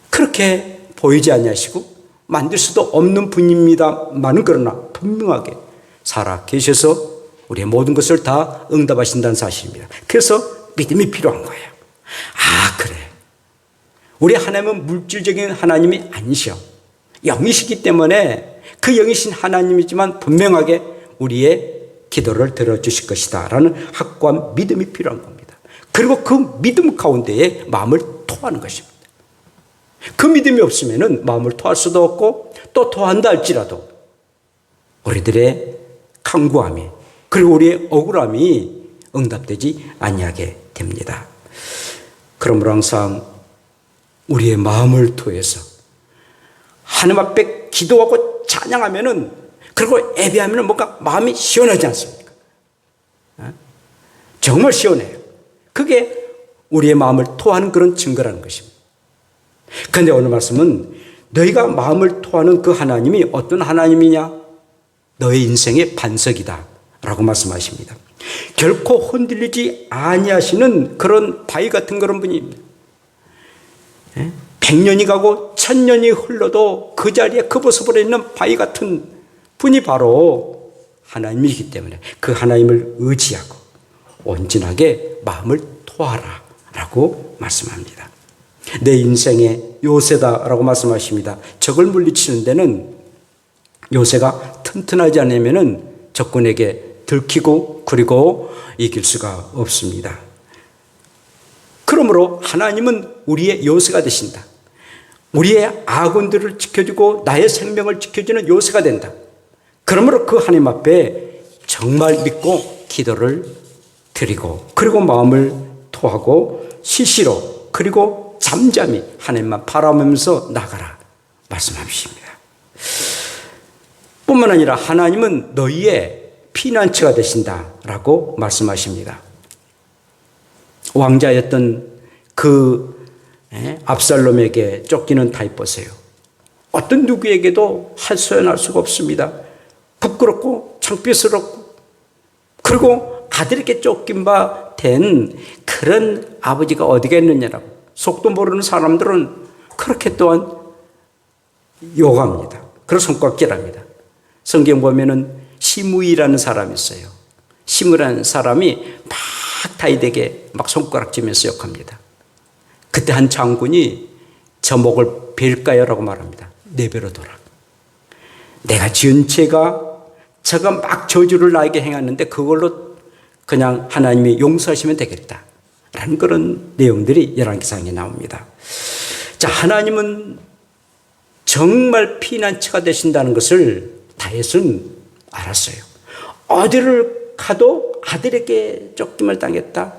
그렇게 보이지 아니하시고 만들 수도 없는 분입니다만은 그러나 분명하게 살아 계셔서 우리의 모든 것을 다 응답하신다는 사실입니다. 그래서 믿음이 필요한 거예요. 그래. 우리 하나님은 물질적인 하나님이 아니셔. 영이시기 때문에 그 영이신 하나님이지만 분명하게 우리의 기도를 들어주실 것이다 라는 확고한 믿음이 필요한 겁니다. 그리고 그 믿음 가운데에 마음을 토하는 것입니다. 그 믿음이 없으면 마음을 토할 수도 없고 또 토한다 할지라도 우리들의 간구함이 그리고 우리의 억울함이 응답되지 아니하게 됩니다. 그러므로 항상 우리의 마음을 토해서 하나님 앞에 기도하고 찬양하면은 그리고 예배하면은 뭔가 마음이 시원하지 않습니까? 정말 시원해요. 그게 우리의 마음을 토하는 그런 증거라는 것입니다. 그런데 오늘 말씀은 너희가 마음을 토하는 그 하나님이 어떤 하나님이냐? 너의 인생의 반석이다 라고 말씀하십니다. 결코 흔들리지 아니하시는 그런 바위 같은 그런 분입니다. 100년이 가고 1000년이 흘러도 그 자리에 그보서버려 있는 바위 같은 분이 바로 하나님이기 때문에 그 하나님을 의지하고 온전하게 마음을 토하라 라고 말씀합니다. 내 인생의 요새다라고 말씀하십니다. 적을 물리치는 데는 요새가 튼튼하지 않으면 적군에게 들키고 그리고 이길 수가 없습니다. 그러므로 하나님은 우리의 요새가 되신다. 우리의 아군들을 지켜주고 나의 생명을 지켜주는 요새가 된다. 그러므로 그 하나님 앞에 정말 믿고 기도를 드리고 그리고 마음을 토하고 시시로 그리고 잠잠히 하나님만 바라보면서 나가라 말씀하십니다. 뿐만 아니라 하나님은 너희의 피난처가 되신다라고 말씀하십니다. 왕자였던 그 압살롬에게 쫓기는 다윗보세요. 어떤 누구에게도 하소연할 수가 없습니다. 부끄럽고 창피스럽고, 그리고 아들에게 쫓긴 바 된 그런 아버지가 어디가 있느냐라고 속도 모르는 사람들은 그렇게 또한 욕합니다. 그런 손가락질합니다. 성경 보면은 시므이라는 사람이 있어요. 시므라는 사람이 막 다윗에게 막 손가락질면서 욕합니다. 그때 한 장군이 저 목을 베일까요라고 말합니다. 네 배로 돌아. 내가 지은 죄가 저가 막 저주를 나에게 행하는데 그걸로 그냥 하나님이 용서하시면 되겠다 라는 그런 내용들이 열왕기상에 나옵니다. 자, 하나님은 정말 피난처가 되신다는 것을 다윗은 알았어요. 어디를 가도 아들에게 쫓김을 당했다,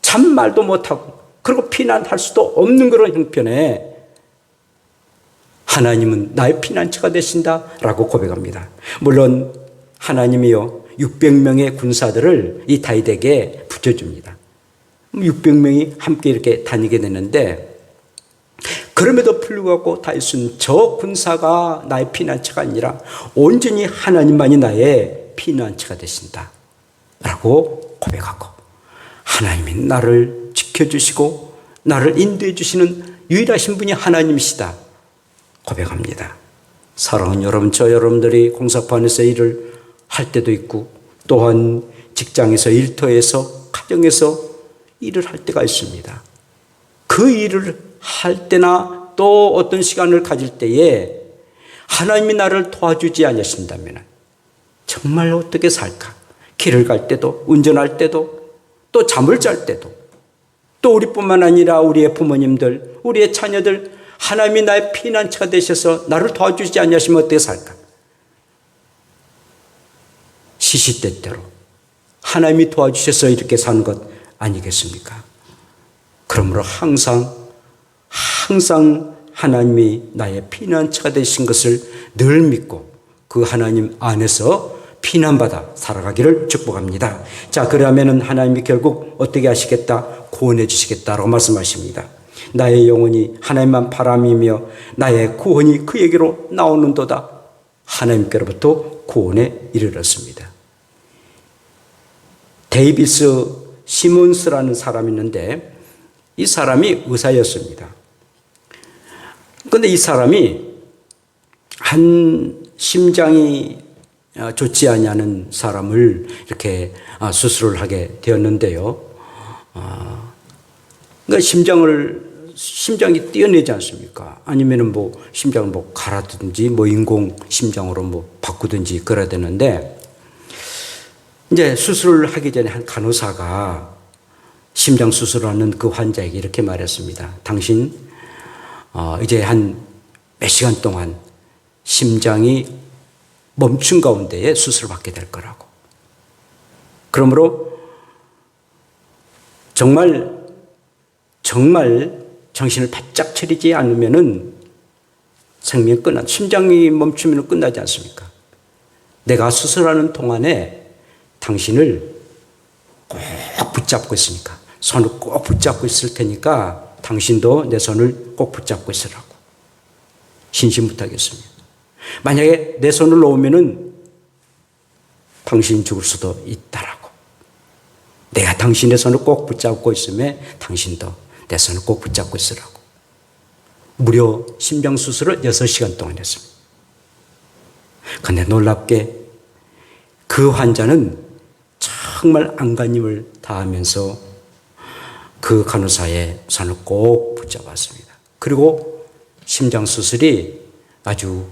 참말도 못하고, 그리고 피난할 수도 없는 그런 형편에 하나님은 나의 피난처가 되신다라고 고백합니다. 물론 하나님이요 600명의 군사들을 이 다윗에게 붙여줍니다. 600명이 함께 이렇게 다니게 되는데, 그럼에도 불구하고 다윗은 저 군사가 나의 피난처가 아니라 온전히 하나님만이 나의 피난처가 되신다 라고 고백하고, 하나님이 나를 지켜주시고 나를 인도해 주시는 유일하신 분이 하나님이시다 고백합니다. 사랑하는 여러분, 저 여러분들이 공사판에서 일을 할 때도 있고, 또한 직장에서, 일터에서, 가정에서 일을 할 때가 있습니다. 그 일을 할 때나 또 어떤 시간을 가질 때에 하나님이 나를 도와주지 않으신다면 정말 어떻게 살까? 길을 갈 때도, 운전할 때도, 또 잠을 잘 때도, 또 우리뿐만 아니라 우리의 부모님들, 우리의 자녀들, 하나님이 나의 피난처가 되셔서 나를 도와주지 않으시면 어떻게 살까? 시시때때로 하나님이 도와주셔서 이렇게 사는 것 아니겠습니까? 그러므로 항상 하나님이 나의 피난처가 되신 것을 늘 믿고 그 하나님 안에서 피난받아 살아가기를 축복합니다. 자, 그러면은 하나님이 결국 어떻게 하시겠다? 구원해 주시겠다라고 말씀하십니다. 나의 영혼이 하나님만 바람이며 나의 구원이 그에게로 나오는도다. 하나님께로부터 구원에 이르렀습니다. 데이비스 시몬스라는 사람이 있는데 이 사람이 의사였습니다. 그런데 이 사람이 한 심장이 좋지 않냐는 사람을 이렇게 수술을 하게 되었는데요. 그러니까 심장이 뛰어내지 않습니까? 아니면은 심장을 갈아든지 인공 심장으로 바꾸든지 그래야 되는데, 이제 수술을 하기 전에 한 간호사가 심장 수술하는 그 환자에게 이렇게 말했습니다. 당신 이제 한 몇 시간 동안 심장이 멈춘 가운데에 수술을 받게 될 거라고. 그러므로 정말 정신을 바짝 차리지 않으면은 생명이 심장이 멈추면 끝나지 않습니까? 내가 수술하는 동안에 당신을 꼭 붙잡고 있으니까, 손을 꼭 붙잡고 있을 테니까 당신도 내 손을 꼭 붙잡고 있으라고. 신신부탁했습니다. 만약에 내 손을 놓으면은 당신이 죽을 수도 있다라고. 내가 당신의 손을 꼭 붙잡고 있음에 당신도 내 손을 꼭 붙잡고 있으라고. 무려 심장수술을 6시간 동안 했습니다. 그런데 놀랍게 그 환자는 정말 안간힘을 다하면서 그 간호사의 손을 꼭 붙잡았습니다. 그리고 심장수술이 아주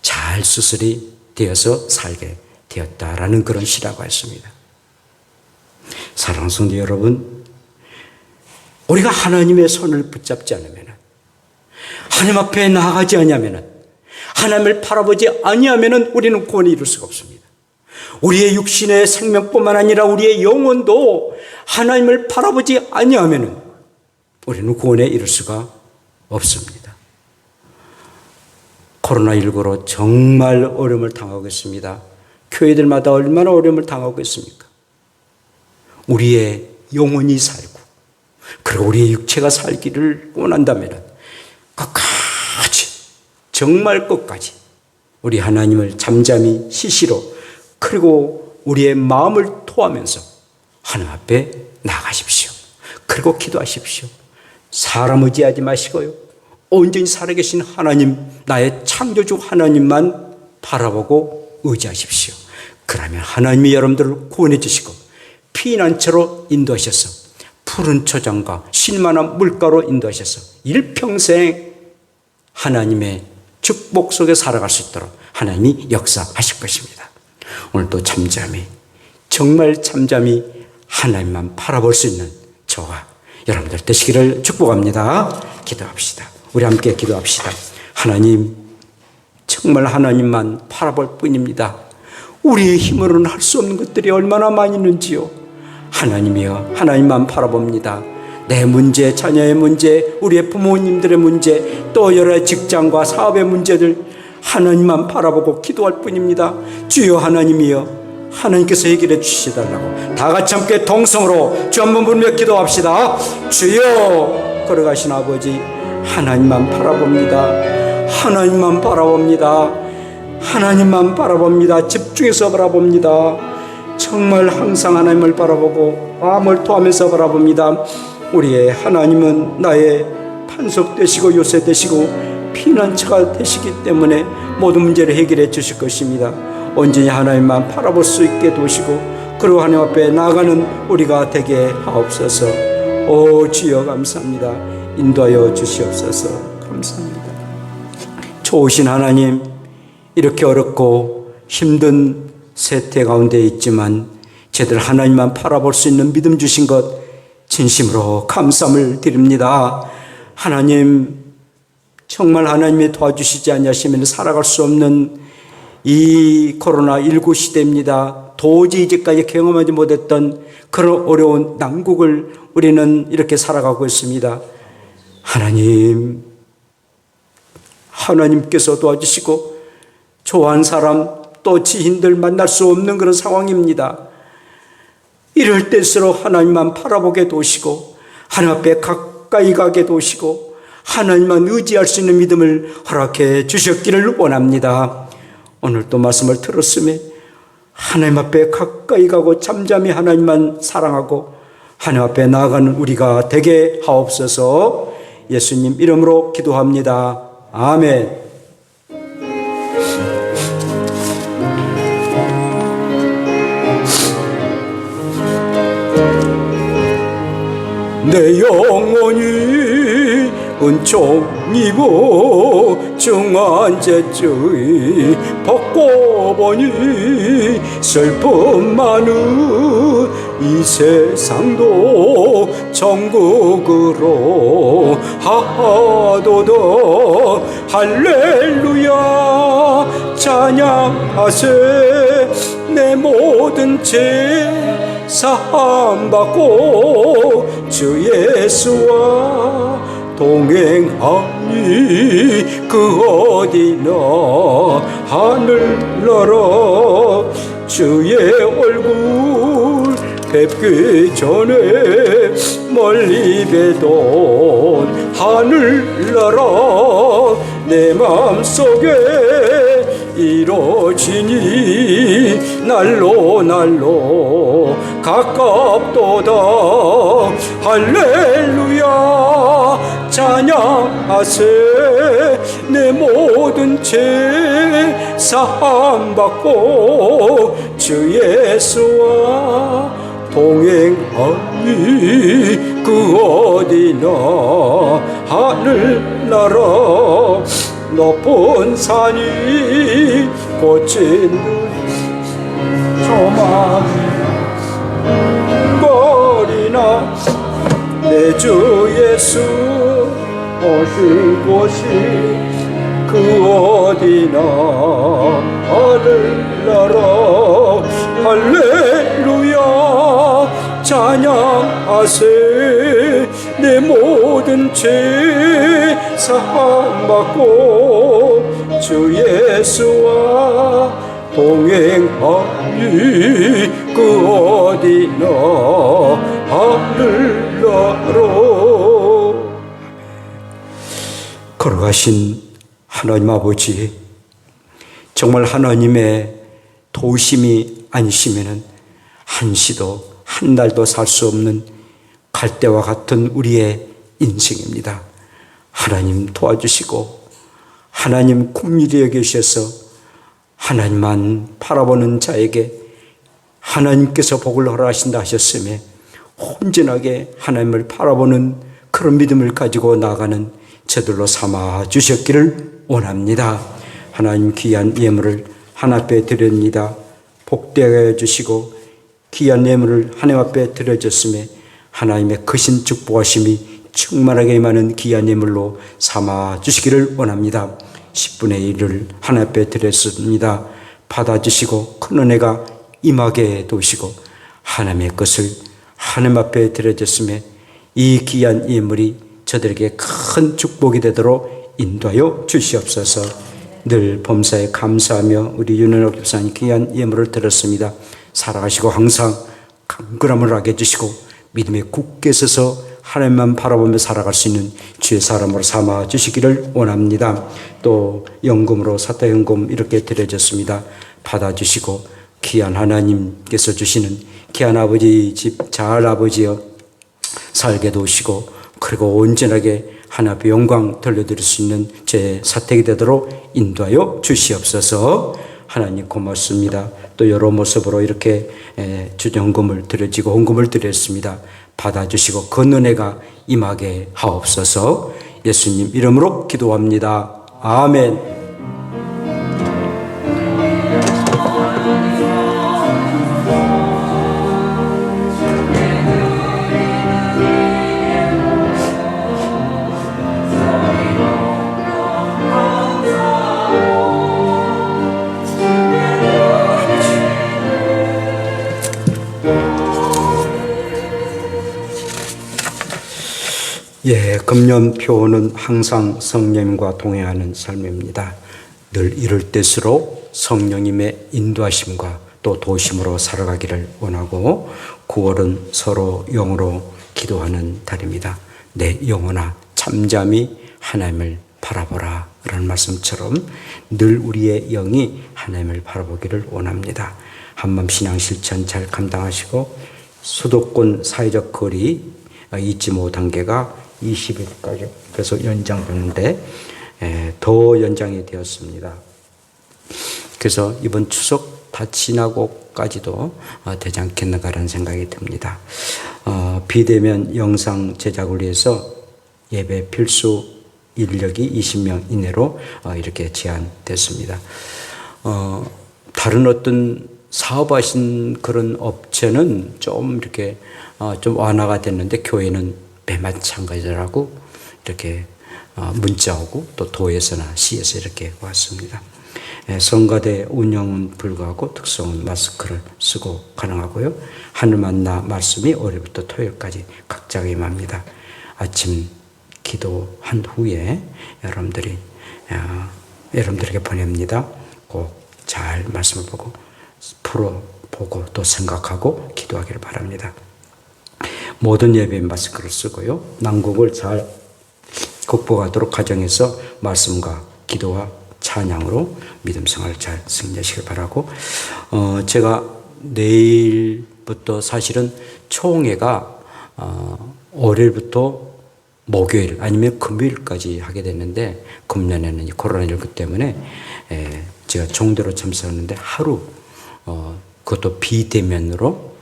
잘 수술이 되어서 살게 되었다라는 그런 시라고 했습니다. 사랑하는 성도 여러분, 우리가 하나님의 손을 붙잡지 않으면, 하나님 앞에 나아가지 아니하면, 하나님을 바라보지 아니하면 우리는 구원을 이룰 수가 없습니다. 우리의 육신의 생명뿐만 아니라 우리의 영혼도 하나님을 바라보지 아니하면 우리는 구원에 이룰 수가 없습니다. 코로나19로 정말 어려움을 당하고 있습니다. 교회들마다 얼마나 어려움을 당하고 있습니까? 우리의 영혼이 살고 그리고 우리의 육체가 살기를 원한다면 끝까지, 정말 끝까지 우리 하나님을 잠잠히 시시로 그리고 우리의 마음을 토하면서 하나님 앞에 나가십시오. 그리고 기도하십시오. 사람 의지하지 마시고요, 온전히 살아계신 하나님, 나의 창조주 하나님만 바라보고 의지하십시오. 그러면 하나님이 여러분들을 구원해 주시고 피난처로 인도하셔서 푸른 초장과 쉴만한 물가로 인도하셔서 일평생 하나님의 축복 속에 살아갈 수 있도록 하나님이 역사하실 것입니다. 오늘도 잠잠히, 정말 잠잠히 하나님만 바라볼 수 있는 저와 여러분들 되시기를 축복합니다. 기도합시다. 우리 함께 기도합시다. 하나님, 정말 하나님만 바라볼 뿐입니다. 우리의 힘으로는 할 수 없는 것들이 얼마나 많이 있는지요. 하나님이여, 하나님만 바라봅니다. 내 문제, 자녀의 문제, 우리의 부모님들의 문제, 또 여러 직장과 사업의 문제들 하나님만 바라보고 기도할 뿐입니다. 주여 하나님이여, 하나님께서 해결해 주시달라고 다 같이 함께 동성으로 주 한 번 부르며 기도합시다. 주여, 걸어가신 아버지, 하나님만 바라봅니다. 하나님만 바라봅니다. 하나님만 바라봅니다. 집중해서 바라봅니다. 정말 항상 하나님을 바라보고 마음을 토하면서 바라봅니다. 우리의 하나님은 나의 반석 되시고 요새 되시고 피난처가 되시기 때문에 모든 문제를 해결해 주실 것입니다. 온전히 하나님만 바라볼 수 있게 도시고 그리고 하나님 앞에 나아가는 우리가 되게 하옵소서. 오 주여 감사합니다. 인도하여 주시옵소서. 감사합니다. 좋으신 하나님, 이렇게 어렵고 힘든 세태 가운데 있지만 저희들 하나님만 바라볼 수 있는 믿음 주신 것 진심으로 감사함을 드립니다. 하나님, 정말 하나님이 도와주시지 않으시면 살아갈 수 없는 이 코로나19 시대입니다. 도저히 이제까지 경험하지 못했던 그런 어려운 난국을 우리는 이렇게 살아가고 있습니다. 하나님, 하나님께서 도와주시고 좋아하는 사람 또 지인들 만날 수 없는 그런 상황입니다. 이럴 때일수록 하나님만 바라보게 도시고 하나님 앞에 가까이 가게 도시고 하나님만 의지할 수 있는 믿음을 허락해 주셨기를 원합니다. 오늘 또 말씀을 들었으면 하나님 앞에 가까이 가고 잠잠히 하나님만 사랑하고 하나님 앞에 나아가는 우리가 되게 하옵소서. 예수님 이름으로 기도합니다. 아멘. 내 영혼이 은총 입어 중환제주의 벗고 보니 슬픔 많은 이 세상도 천국으로 하도다. 할렐루야 찬양하세. 내 모든 죄 사함받고 주 예수와 동행하니 그 어디나 하늘 나라. 주의 얼굴 뵙기 전에 멀리 뵈던 하늘나라 내 마음속에 이루어지니 날로 날로 가깝도다. 할렐루야 찬양하세. 내 모든 죄 사함받고 주 예수와 동행하니 그 어디나 하늘나라. 높은 산이 꽃인 조망거리나 내 주 예수 오실 곳이 그 어디나 하늘나라. 할렐루야 찬양하세. 내 모든 죄 사함받고 주 예수와 동행하리 그 어디나 하늘나라. 걸어가신 하나님 아버지, 정말 하나님의 도우심이 아니시면은 한시도 한 날도 살 수 없는 갈대와 같은 우리의 인생입니다. 하나님 도와주시고 하나님 긍휼히 여기셔서 하나님만 바라보는 자에게 하나님께서 복을 허락하신다 하셨으며 온전하게 하나님을 바라보는 그런 믿음을 가지고 나아가는 저들로 삼아 주셨기를 원합니다. 하나님 귀한 예물을 하나님 앞에 드립니다. 복되게 해주시고 귀한 예물을 하나님 앞에 드려졌음에 하나님의 크신 축복하심이 충만하게 임하는 귀한 예물로 삼아 주시기를 원합니다. 10분의 1을 하나님 앞에 드렸습니다. 받아주시고 큰 은혜가 임하게 도우시고 하나님의 것을 하나님 앞에 드려졌음에 이 귀한 예물이 저들에게 큰 축복이 되도록 인도하여 주시옵소서. 늘 범사에 감사하며 우리 윤은옥 집사님 귀한 예물을 드렸습니다. 살아가시고 항상 강건함을 하게 해주시고 믿음에 굳게 서서 하나님만 바라보며 살아갈 수 있는 주의 사람으로 삼아 주시기를 원합니다. 또 연금으로 사타연금 이렇게 드려졌습니다. 받아주시고 귀한 하나님께서 주시는 귀한 아버지 집 잘 아버지여 살게 도우시고 그리고 온전하게 하나님 앞에 영광 돌려드릴 수 있는 제 사택이 되도록 인도하여 주시옵소서. 하나님 고맙습니다. 또 여러 모습으로 이렇게 주정금을 드려지고 헌금을 드렸습니다. 받아주시고 그 은혜가 임하게 하옵소서. 예수님 이름으로 기도합니다. 아멘. 금년표는 항상 성령님과 동행하는 삶입니다. 늘 이럴 때수록 성령님의 인도하심과 또 도심으로 살아가기를 원하고 9월은 서로 영으로 기도하는 달입니다. 내 영혼아 잠잠히 하나님을 바라보라 라는 말씀처럼 늘 우리의 영이 하나님을 바라보기를 원합니다. 한밤 신앙 실천 잘 감당하시고 수도권 사회적 거리 잊지 못한 게가 20일까지 그래서 연장되는데 더 연장이 되었습니다. 그래서 이번 추석 다 지나고까지도 되지 않겠는가라는 생각이 듭니다. 비대면 영상 제작을 위해서 예배 필수 인력이 20명 이내로 이렇게 제한됐습니다. 다른 어떤 사업하신 그런 업체는 좀 이렇게 좀 완화가 됐는데 교회는 매마찬가지라고 이렇게 문자 오고 또 도에서나 시에서 이렇게 왔습니다. 성가대 운영은 불가하고 특성은 마스크를 쓰고 가능하고요. 하늘 만나 말씀이 월요일부터 토요일까지 각자가 임합니다. 아침 기도한 후에 여러분들에게 보냅니다. 꼭 잘 말씀을 보고 풀어보고 또 생각하고 기도하기를 바랍니다. 모든 예배에 마스크를 쓰고요. 난국을 잘 극복하도록 가정에서 말씀과 기도와 찬양으로 믿음 생활을 잘 승리하시길 바라고 제가 내일부터 사실은 총회가 월요일부터 목요일 아니면 금요일까지 하게 됐는데 금년에는 코로나19 때문에 제가 종대로 참석했는데 하루 그것도 비대면으로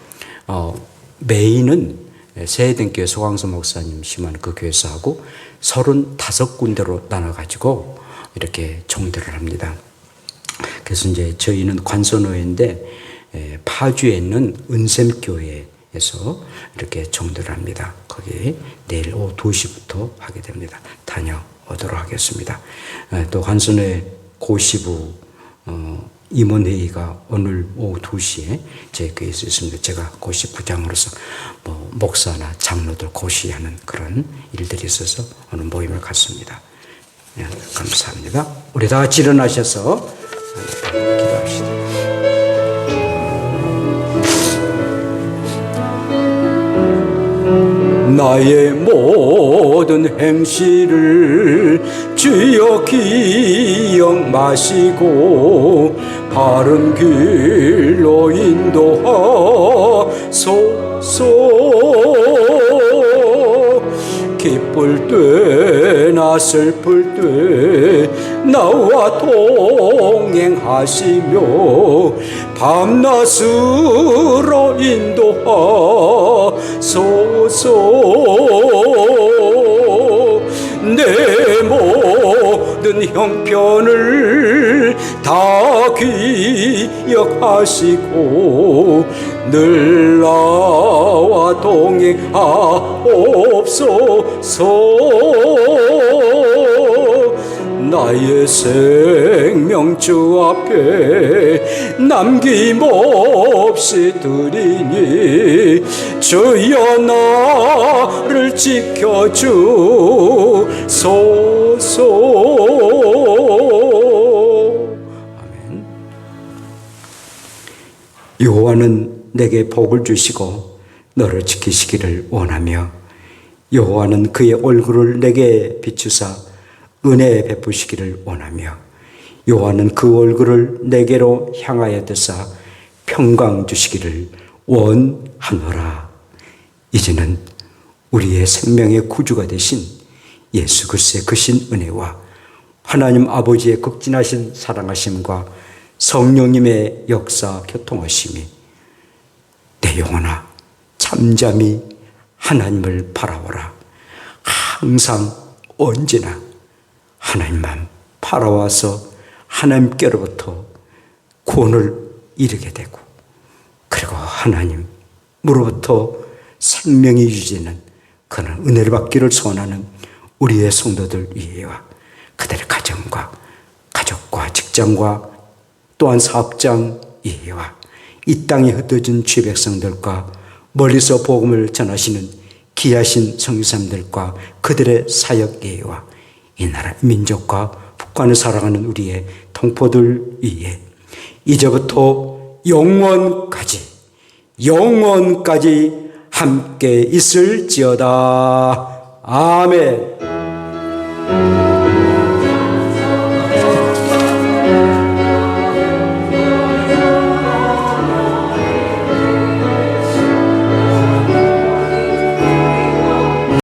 메인은 세해등교회 소광수 목사님 심한 그 교회에서 하고 35군데로 나눠가지고 이렇게 종대를 합니다. 그래서 이제 저희는 관선호회인데 파주에 있는 은샘교회에서 이렇게 종대를 합니다. 거기 내일 오후 2시부터 하게 됩니다. 다녀오도록 하겠습니다. 또 관선호회 고시부 임원회의가 오늘 오후 2시에 제 교회에서 있습니다. 제가 고시부장으로서 목사나 장로들 고시하는 그런 일들이 있어서 오늘 모임을 갖습니다. 네, 감사합니다. 우리 다 같이 일어나셔서 기도합시다. 나의 모든 행실을 주여 기억 마시고 바른 길로 인도하소서. 기쁠 때나 슬플 때 나와 동행하시며 밤낮으로 인도하소서. 내 모든 형편을 다 기억하시고 늘 나와 동행하옵소서. 나의 생명 주 앞에 남김없이 드리니 주여 나를 지켜주소서. 아멘. 여호와는 내게 복을 주시고 너를 지키시기를 원하며 여호와는 그의 얼굴을 내게 비추사 은혜 베푸시기를 원하며 여호와는 그 얼굴을 내게로 향하여 드사 평강 주시기를 원하노라. 이제는 우리의 생명의 구주가 되신 예수 그리스도의 크신 은혜와 하나님 아버지의 극진하신 사랑하심과 성령님의 역사 교통하심이 내 영혼아 잠잠히 하나님을 바라보라. 항상 언제나 하나님만 바라와서 하나님께로부터 구원을 이루게 되고 그리고 하나님으로부터 생명이 유지되는 그런 은혜를 받기를 소원하는 우리의 성도들 위에와 그들의 가정과 가족과 직장과 또한 사업장 위에와 이 땅에 흩어진 주의 백성들과 멀리서 복음을 전하시는 귀하신 성교사님들과 그들의 사역 예와 이 나라 민족과 북한을 사랑하는 우리의 동포들 위에 이제부터 영원까지 함께 있을지어다. 아멘.